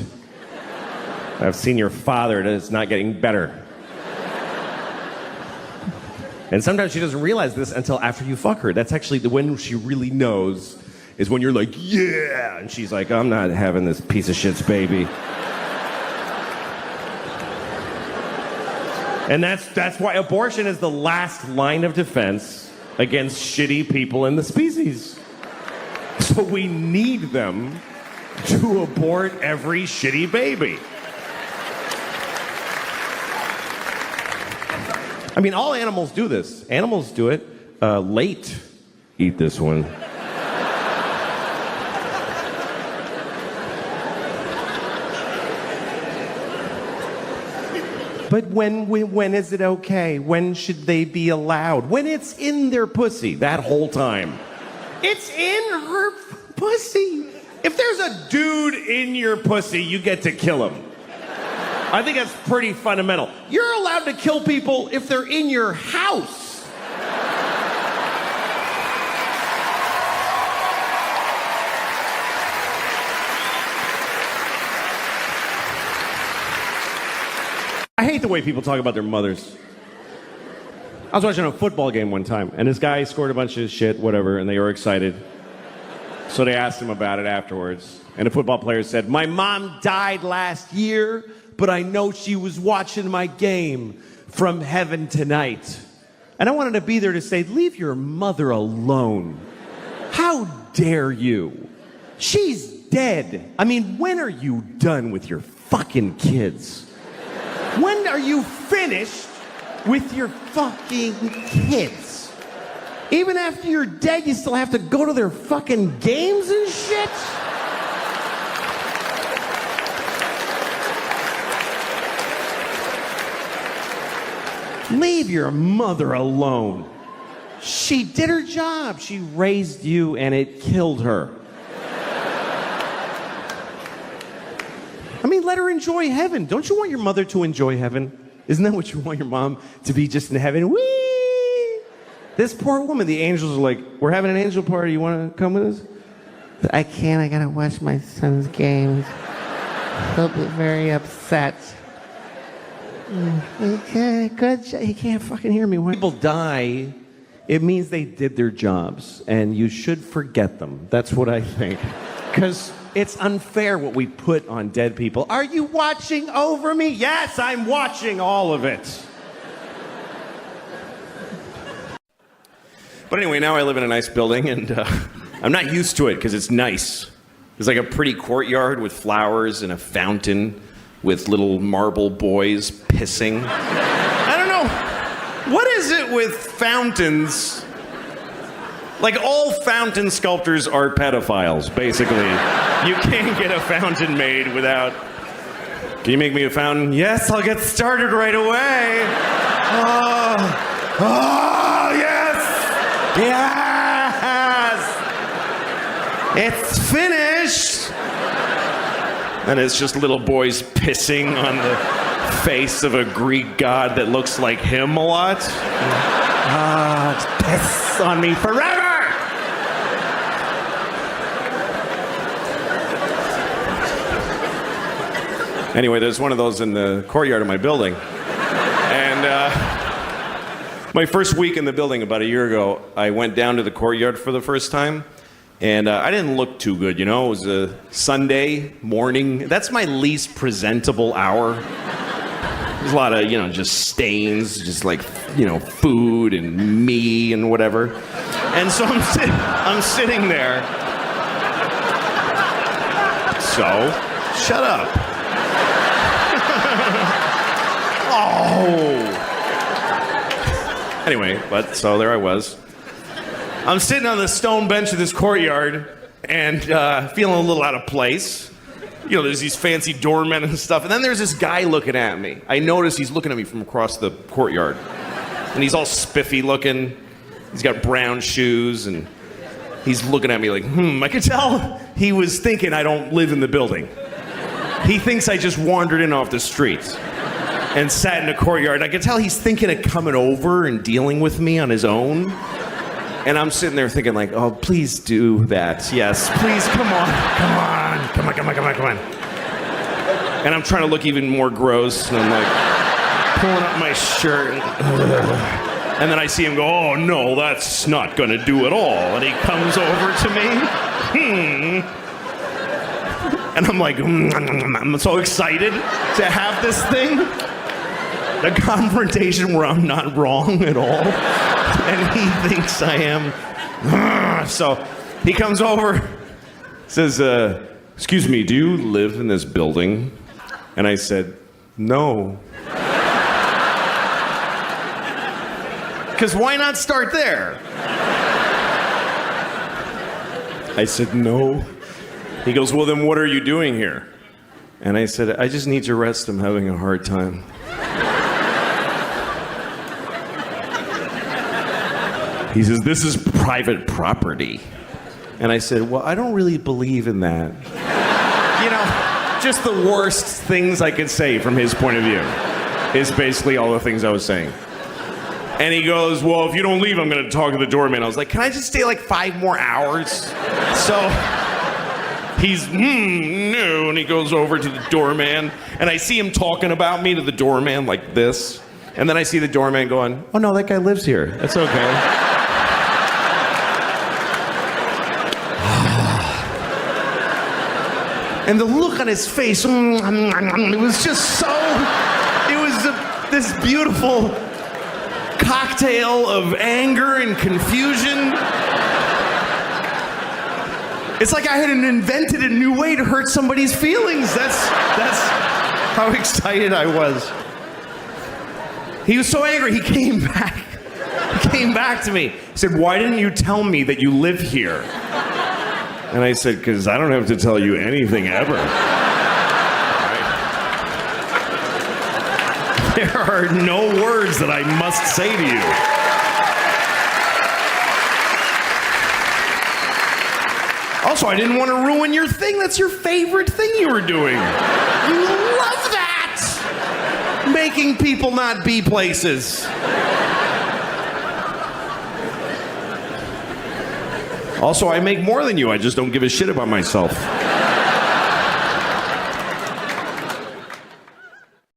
I've seen your father, and it's not getting better. And sometimes she doesn't realize this until after you fuck her. That's actually when she really knows, is when you're like, yeah! And she's like, I'm not having this piece of shit's baby. And that's why abortion is the last line of defense against shitty people in the species. So we need them to abort every shitty baby. I mean, all animals do this. Animals do it late. Eat this one. But when is it okay? When should they be allowed? When it's in their pussy that whole time. It's in her pussy. If there's a dude in your pussy, you get to kill him. I think that's pretty fundamental. You're allowed to kill people if they're in your house. I hate the way people talk about their mothers. I was watching a football game one time, and this guy scored a bunch of shit, whatever, and they were excited. So they asked him about it afterwards. And the football player said, my mom died last year, but I know she was watching my game from heaven tonight. And I wanted to be there to say, leave your mother alone. How dare you? She's dead. I mean, when are you done with your fucking kids? When are you finished with your fucking kids? Even after you're dead, you still have to go to their fucking games and shit? Leave your mother alone. She did her job. She raised you and it killed her. I mean, let her enjoy heaven. Don't you want your mother to enjoy heaven? Isn't that what you want your mom to be, just in heaven? Whee! This poor woman, the angels are like, we're having an angel party. You want to come with us? I can't. I gotta watch my son's games. He'll be very upset. Okay, good. He can't fucking hear me. When people die, it means they did their jobs, and you should forget them. That's what I think. Because it's unfair what we put on dead people. Are you watching over me? Yes, I'm watching all of it. But anyway, now I live in a nice building, and I'm not used to it because it's nice. There's like a pretty courtyard with flowers and a fountain with little marble boys pissing. I don't know. What is it with fountains? Like, all fountain sculptors are pedophiles, basically. You can't get a fountain made without... Can you make me a fountain? Yes, I'll get started right away. Oh, yes! Yes! It's finished! And it's just little boys pissing on the face of a Greek god that looks like him a lot. Piss on me forever! Anyway, there's one of those in the courtyard of my building. And my first week in the building about a year ago, I went down to the courtyard for the first time. And I didn't look too good, you know? It was a Sunday morning. That's my least presentable hour. There's a lot of, you know, just stains, just like, you know, food and me and whatever. And so I'm sitting there. So, shut up. Oh. Anyway, but so there I was. I'm sitting on the stone bench of this courtyard and feeling a little out of place. you know, there's these fancy doormen and stuff. And then there's this guy looking at me. I notice he's looking at me from across the courtyard. And he's all spiffy looking. He's got brown shoes and he's looking at me like, I could tell he was thinking I don't live in the building. He thinks I just wandered in off the street and sat in the courtyard. I could tell he's thinking of coming over and dealing with me on his own. And I'm sitting there thinking like, oh, please do that. Yes, please, come on. And I'm trying to look even more gross. And I'm like pulling up my shirt. And then I see him go, oh, no, that's not going to do at all. And he comes over to me. And I'm like, I'm so excited to have this thing. The confrontation where I'm not wrong at all. And he thinks I am. So he comes over, says, excuse me, do you live in this building? And I said, no. Because why not start there? I said, no. He goes, well, then what are you doing here? And I said, I just need to rest. I'm having a hard time. He says, this is private property. And I said, well, I don't really believe in that. You know, just the worst things I could say from his point of view is basically all the things I was saying. And he goes, well, if you don't leave, I'm going to talk to the doorman. I was like, can I just stay like 5 more hours? So he's, no. And he goes over to the doorman. And I see him talking about me to the doorman like this. And then I see the doorman going, oh, no, that guy lives here. That's okay. And the look on his face, it was just so, it was this beautiful cocktail of anger and confusion. It's like I had invented a new way to hurt somebody's feelings. That's how excited I was. He was so angry, he came back. He came back to me. He said, why didn't you tell me that you live here? And I said, because I don't have to tell you anything ever. Right? There are no words that I must say to you. Also, I didn't want to ruin your thing. That's your favorite thing you were doing. You love that! Making people not be places. Also, I make more than you. I just don't give a shit about myself.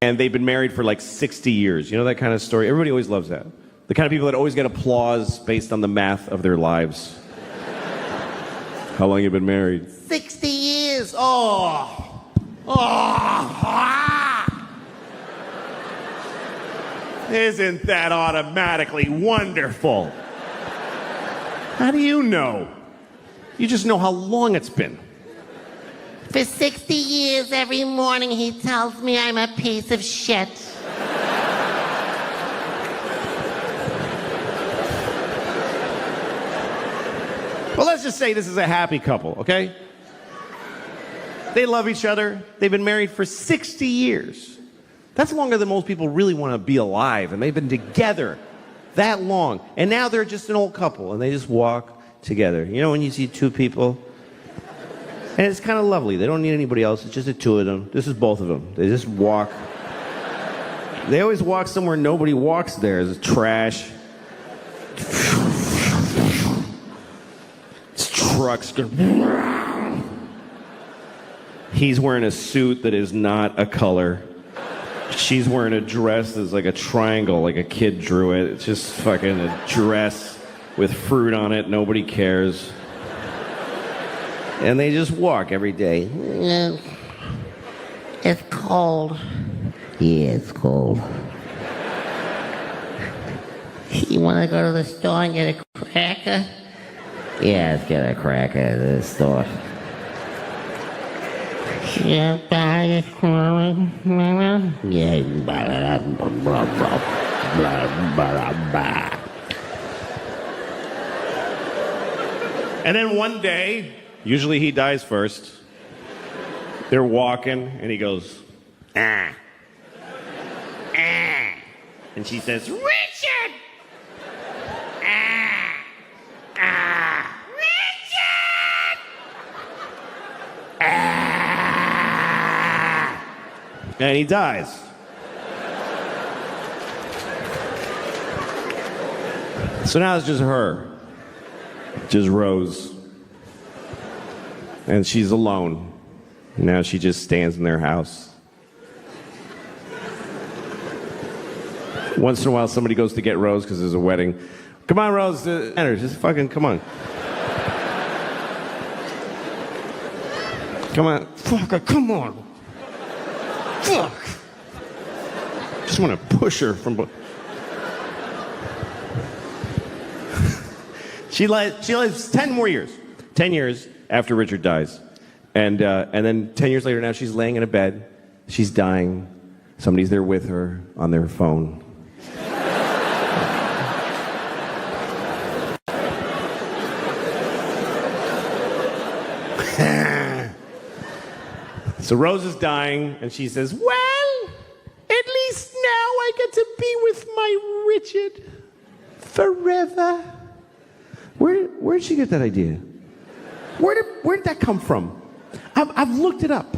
And they've been married for like 60 years. You know that kind of story? Everybody always loves that. The kind of people that always get applause based on the math of their lives. How long have you been married? 60 years. Oh. Ah. Isn't that automatically wonderful? How do you know? You just know how long it's been. For 60 years, every morning he tells me I'm a piece of shit. Well, let's just say this is a happy couple, okay? They love each other. They've been married for 60 years. That's longer than most people really want to be alive, and they've been together that long. And now they're just an old couple, and they just walk together. You know when you see two people? And it's kind of lovely. They don't need anybody else. It's just the two of them. This is both of them. They just walk. They always walk somewhere nobody walks there. There's trash. Trucks. He's wearing a suit that is not a color. She's wearing a dress that's like a triangle, like a kid drew it. It's just fucking a dress with fruit on it. Nobody cares. And they just walk every day. It's cold. Yeah, it's cold. You want to go to the store and get a cracker? Yeah, let's get a cracker at the store. Yeah, buy a cracker. Yeah, you can buy that. And then one day, usually he dies first, They're walking, and he goes, ah. Ah. And she says, Richard! Ah. Ah. Richard! Ah. And he dies. So now it's just her. Just Rose. And she's alone. Now she just stands in their house. Once in a while, somebody goes to get Rose because there's a wedding. Come on, Rose. Just fucking come on. Come on. Fuck, come on. Fuck. Just want to push her from... She lives 10 more years. 10 years after Richard dies. And then 10 years later now she's laying in a bed. She's dying. Somebody's there with her on their phone. So Rose is dying, and she says, well, at least now I get to be with my Richard forever. Where'd she get that idea? Where did that come from? I've looked it up.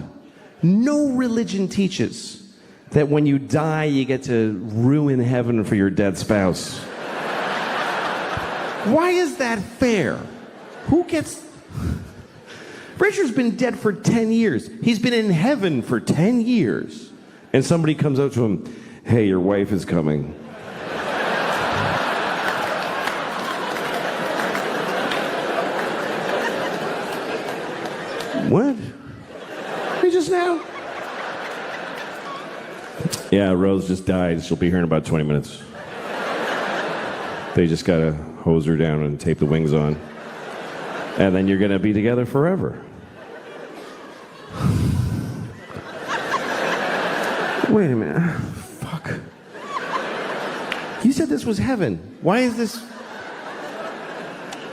No religion teaches that when you die, you get to ruin heaven for your dead spouse. Why is that fair? Who gets... Richard's been dead for 10 years. He's been in heaven for 10 years. And somebody comes up to him, hey, your wife is coming. What? He just now? Yeah, Rose just died. She'll be here in about 20 minutes. They just gotta hose her down and tape the wings on. And then you're gonna be together forever. Wait a minute. Fuck. You said this was heaven. Why is this...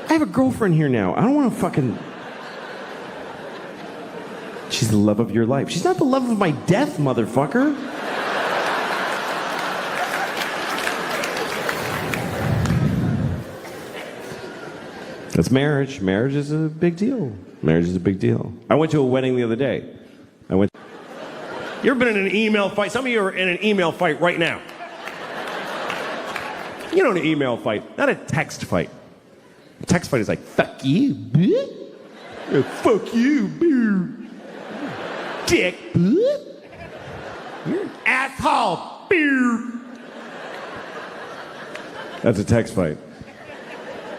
I have a girlfriend here now. I don't want to fucking... She's the love of your life. She's not the love of my death, motherfucker. That's marriage. Marriage is a big deal. Marriage is a big deal. I went to a wedding the other day. You ever been in an email fight? Some of you are in an email fight right now. You know, an email fight, not a text fight. A text fight is like, fuck you, bitch. Fuck you, bitch. Dick, bitch. You're an asshole, bitch. That's a text fight.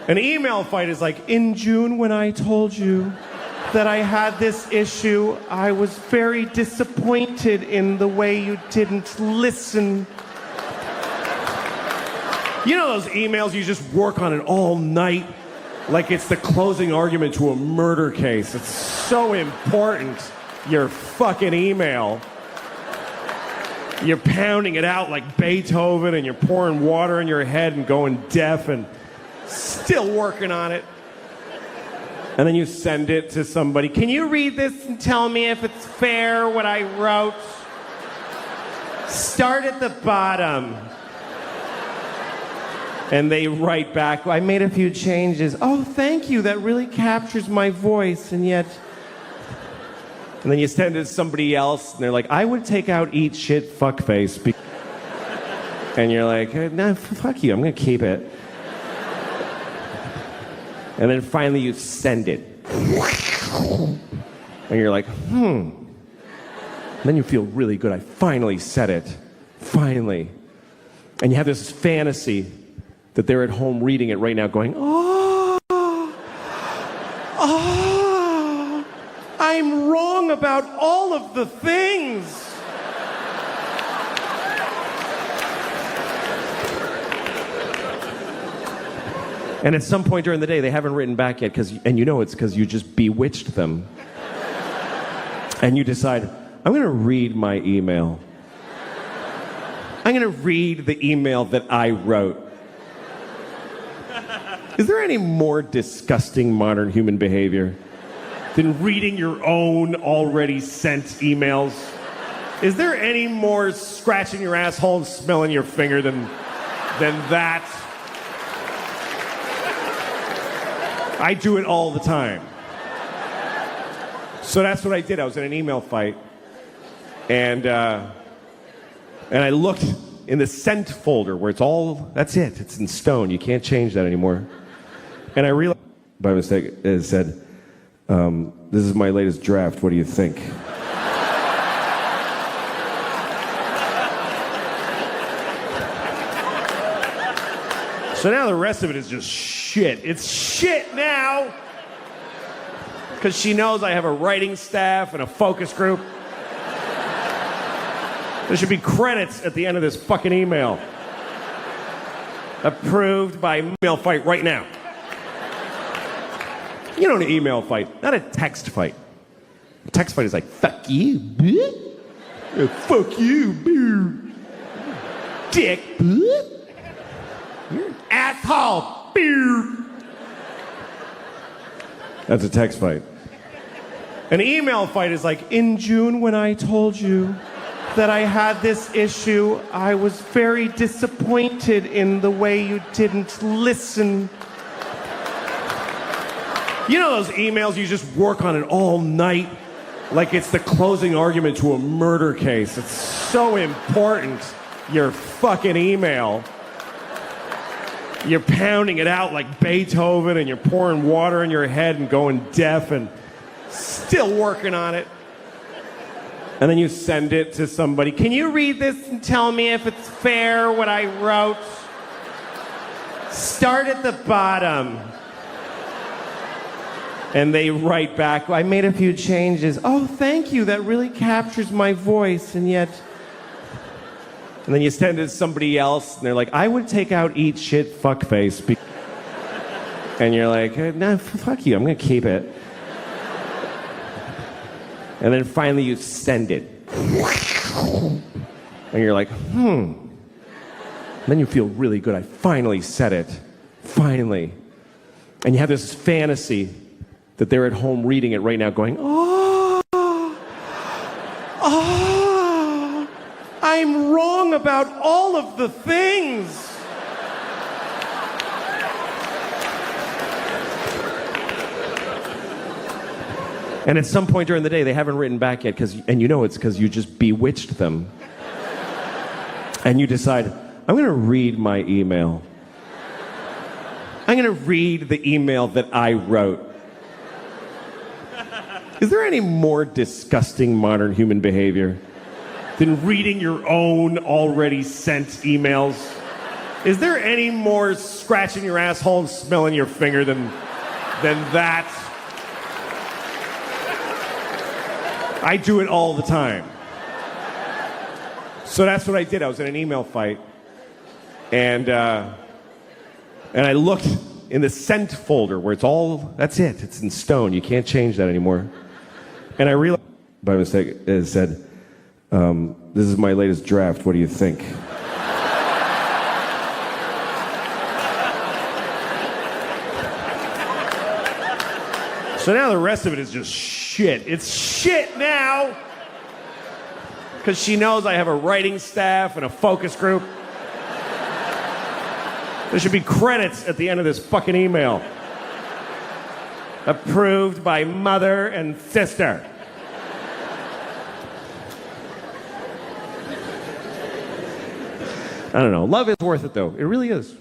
An email fight is like, in June when I told you that I had this issue, I was very disappointed in the way you didn't listen. You know those emails you just work on it all night? Like it's the closing argument to a murder case. It's so important, your fucking email. You're pounding it out like Beethoven and you're pouring water in your head and going deaf and still working on it. And then you send it to somebody. Can you read this and tell me if it's fair what I wrote? Start at the bottom. And they write back, I made a few changes. Oh, thank you. That really captures my voice. And yet... And then you send it to somebody else, and they're like, I would take out eat shit fuckface. And you're like, nah, fuck you. I'm going to keep it. And then finally you send it. And you're like, And then you feel really good. I finally said it. Finally. And you have this fantasy that they're at home reading it right now going, I'm wrong about all of the things. And at some point during the day, they haven't written back yet, and you know it's because you just bewitched them. And you decide, I'm going to read my email. I'm going to read the email that I wrote. Is there any more disgusting modern human behavior than reading your own already sent emails? Is there any more scratching your asshole and smelling your finger than that? I do it all the time. So that's what I did. I was in an email fight, and I looked in the sent folder where it's all, that's it. It's in stone. You can't change that anymore. And I realized, by mistake, it said, this is my latest draft. What do you think? So now the rest of it is just shit. It's shit now. Because she knows I have a writing staff and a focus group. There should be credits at the end of this fucking email. Approved by email fight right now. You know, an email fight, not a text fight. A text fight is like, fuck you, bitch. Fuck you, bitch. Dick, bitch. You're an asshole, bitch. That's a text fight. An email fight is like, in June when I told you that I had this issue, I was very disappointed in the way you didn't listen. You know those emails you just work on it all night? Like it's the closing argument to a murder case. It's so important, your fucking email. You're pounding it out like Beethoven and you're pouring water in your head and going deaf and still working on it. And then you send it to somebody. Can you read this and tell me if it's fair what I wrote? Start at the bottom. And they write back, I made a few changes. Oh, thank you. That really captures my voice. And yet... And then you send it to somebody else, and they're like, I would take out eat shit fuckface. And you're like, nah, fuck you. I'm going to keep it. And then finally you send it. And you're like, And then you feel really good. I finally said it. Finally. And you have this fantasy that they're at home reading it right now going, I'm wrong about all of the things. And at some point during the day, they haven't written back yet, and you know it's because you just bewitched them. And you decide, I'm going to read my email. I'm going to read the email that I wrote. Is there any more disgusting modern human behavior than reading your own already sent emails? Is there any more scratching your asshole and smelling your finger than that? I do it all the time. So that's what I did. I was in an email fight, and I looked in the sent folder where it's all, that's it. It's in stone. You can't change that anymore. And I realized, by mistake, it said, this is my latest draft. What do you think? So now the rest of it is just shit. It's shit now. Because she knows I have a writing staff and a focus group. There should be credits at the end of this fucking email. Approved by mother and sister. I don't know. Love is worth it, though. It really is.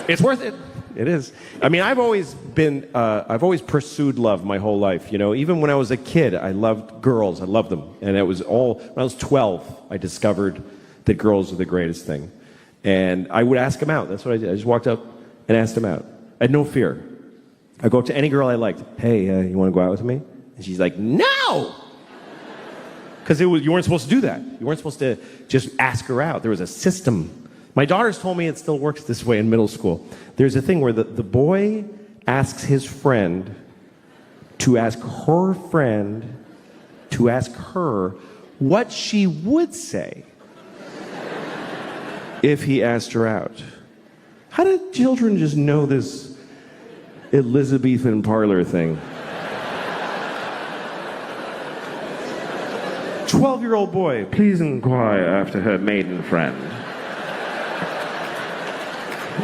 It's worth it. It is. I mean, I've always pursued love my whole life. You know, even when I was a kid, I loved girls. I loved them. And it was all, when I was 12, I discovered that girls are the greatest thing. And I would ask them out. That's what I did. I just walked up and asked them out. I had no fear. I'd go up to any girl I liked. Hey, you want to go out with me? And she's like, no! Because you weren't supposed to do that. You weren't supposed to just ask her out. There was a system. My daughters told me it still works this way in middle school. There's a thing where the boy asks his friend to ask her friend to ask her what she would say if he asked her out. How did children just know this Elizabethan parlor thing? 12-year-old boy, please inquire after her maiden friend.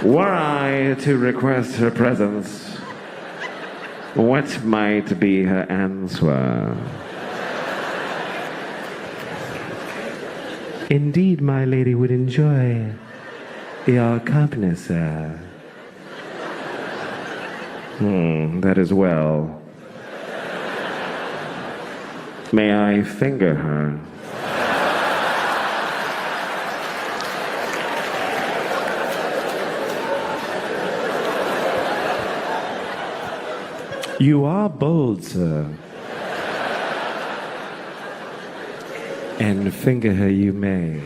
Were I to request her presence, what might be her answer? Indeed, my lady would enjoy your company, sir. That is well. May I finger her? You are bold, sir. And finger her you may.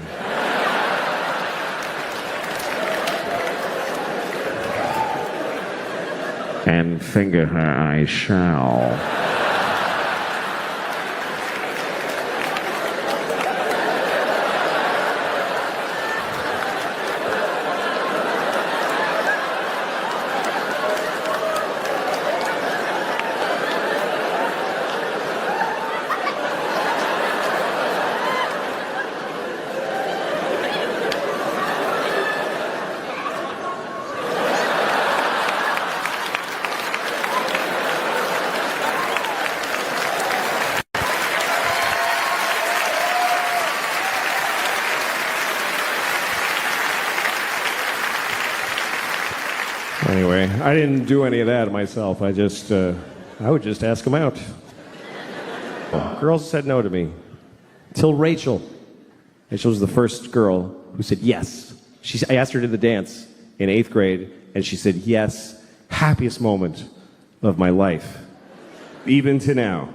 And finger her I shall. Anyway, I didn't do any of that myself. I would just ask them out. Girls said no to me. Till Rachel. Rachel was the first girl who said yes. I asked her to the dance in 8th grade, and she said yes. Happiest moment of my life. Even to now.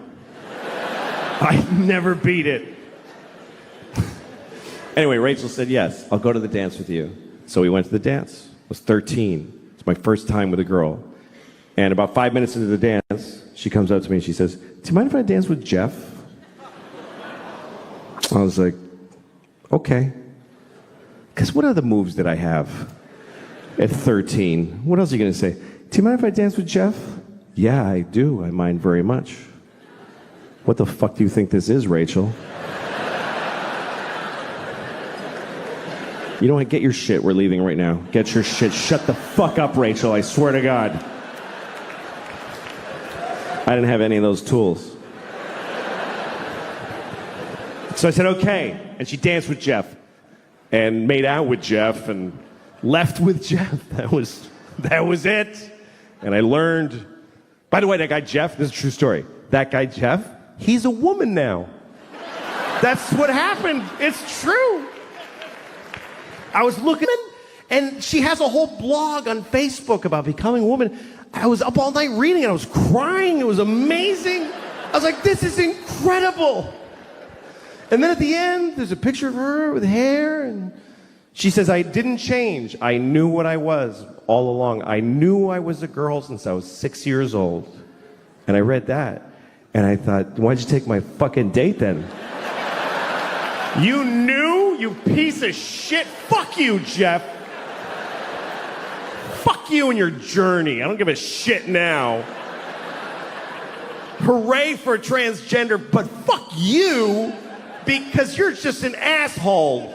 I never beat it. Anyway, Rachel said yes. I'll go to the dance with you. So we went to the dance. I was 13. It's my first time with a girl. And about 5 minutes into the dance, she comes up to me and she says, "Do you mind if I dance with Jeff?" I was like, okay. Because what other moves did I have at 13? What else are you going to say? "Do you mind if I dance with Jeff?" "Yeah, I do. I mind very much." "What the fuck do you think this is, Rachel?" You know what? Get your shit. We're leaving right now. Get your shit. Shut the fuck up, Rachel. I swear to God. I didn't have any of those tools. So I said, okay. And she danced with Jeff and made out with Jeff and left with Jeff. That was it. And I learned, by the way, that guy Jeff, this is a true story. That guy Jeff, he's a woman now. That's what happened. It's true. I was looking, and she has a whole blog on Facebook about becoming a woman. I was up all night reading it. I was crying. It was amazing. I was like, this is incredible. And then at the end, there's a picture of her with hair, and she says, "I didn't change. I knew what I was all along. I knew I was a girl since I was 6 years old." And I read that, and I thought, why'd you take my fucking date then? You knew, you piece of shit. Fuck you, Jeff. Fuck you and your journey. I don't give a shit now. Hooray for transgender, but fuck you because you're just an asshole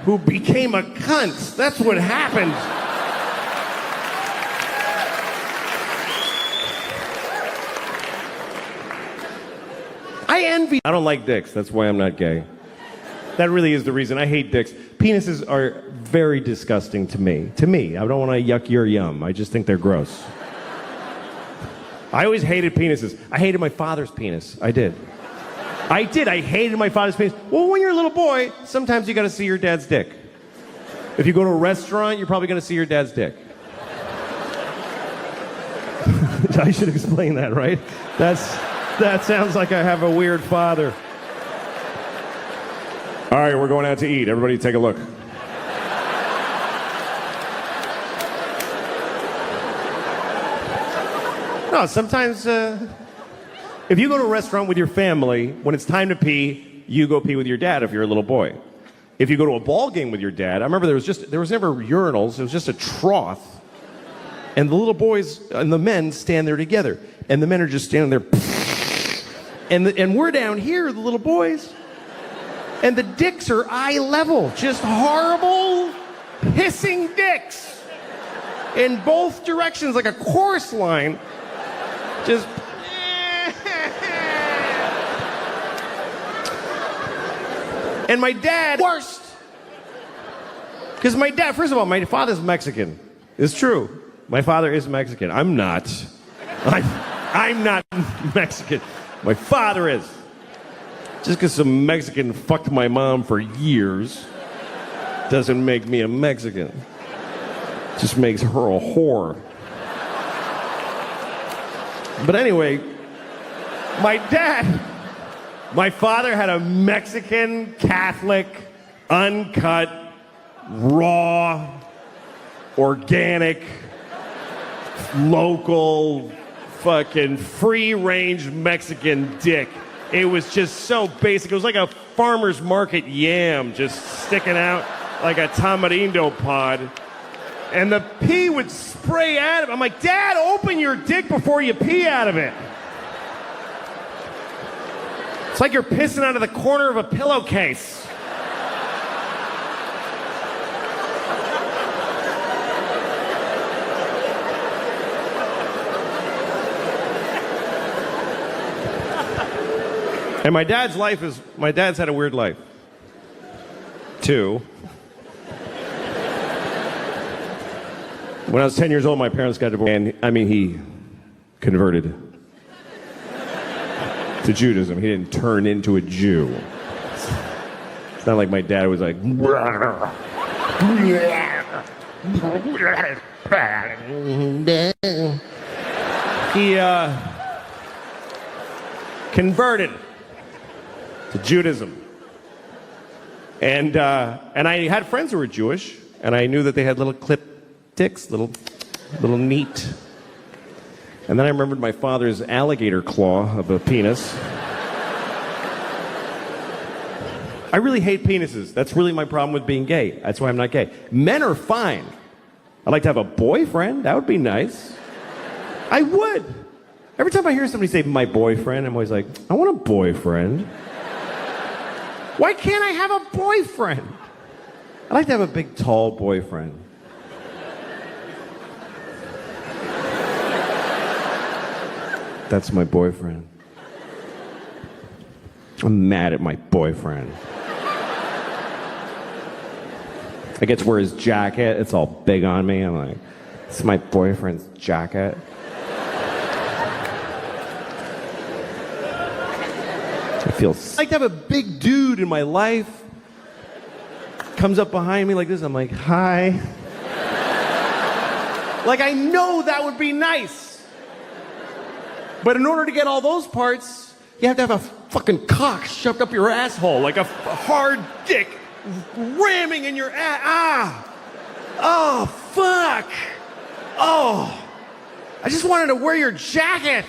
who became a cunt. That's what happened. I don't like dicks. That's why I'm not gay. That really is the reason. I hate dicks. Penises are very disgusting to me. I don't want to yuck your yum. I just think they're gross. I always hated penises. I hated my father's penis. I did. I hated my father's penis. Well, when you're a little boy, sometimes you got to see your dad's dick. If you go to a restaurant, you're probably going to see your dad's dick. I should explain that, right? That sounds like I have a weird father. All right, we're going out to eat. Everybody take a look. No, sometimes if you go to a restaurant with your family, when it's time to pee, you go pee with your dad if you're a little boy. If you go to a ball game with your dad, I remember there was never urinals, it was just a trough. And the little boys and the men stand there together. And the men are just standing there. And we're down here, the little boys. And the dicks are eye level. Just horrible, hissing dicks. In both directions, like a chorus line. Just... And my dad... Worst! Because my dad, first of all, my father's Mexican. It's true. My father is Mexican. I'm not. I'm not Mexican. My father is. Just because some Mexican fucked my mom for years doesn't make me a Mexican. Just makes her a whore. But anyway, my father had a Mexican, Catholic, uncut, raw, organic, local, fucking free-range Mexican dick. It was just so basic. It was like a farmer's market yam just sticking out like a tamarindo pod. And the pee would spray out of it. I'm like, Dad, open your dick before you pee out of it. It's like you're pissing out of the corner of a pillowcase. And my dad's had a weird life, too. When I was 10 years old, my parents got divorced, and he converted to Judaism. He didn't turn into a Jew. It's not like my dad was like... He converted to Judaism. And I had friends who were Jewish, and I knew that they had little clip dicks, little neat. And then I remembered my father's alligator claw of a penis. I really hate penises. That's really my problem with being gay. That's why I'm not gay. Men are fine. I'd like to have a boyfriend. That would be nice. I would. Every time I hear somebody say my boyfriend, I'm always like, I want a boyfriend. Why can't I have a boyfriend? I'd like to have a big, tall boyfriend. That's my boyfriend. I'm mad at my boyfriend. I get to wear his jacket. It's all big on me. I'm like, it's my boyfriend's jacket. I feel I'd like to have a big dude in my life. Comes up behind me like this. I'm like, hi. Like, I know that would be nice. But in order to get all those parts, you have to have a fucking cock shoved up your asshole, like a hard dick ramming in your ass. Ah! Oh, fuck! Oh! I just wanted to wear your jacket!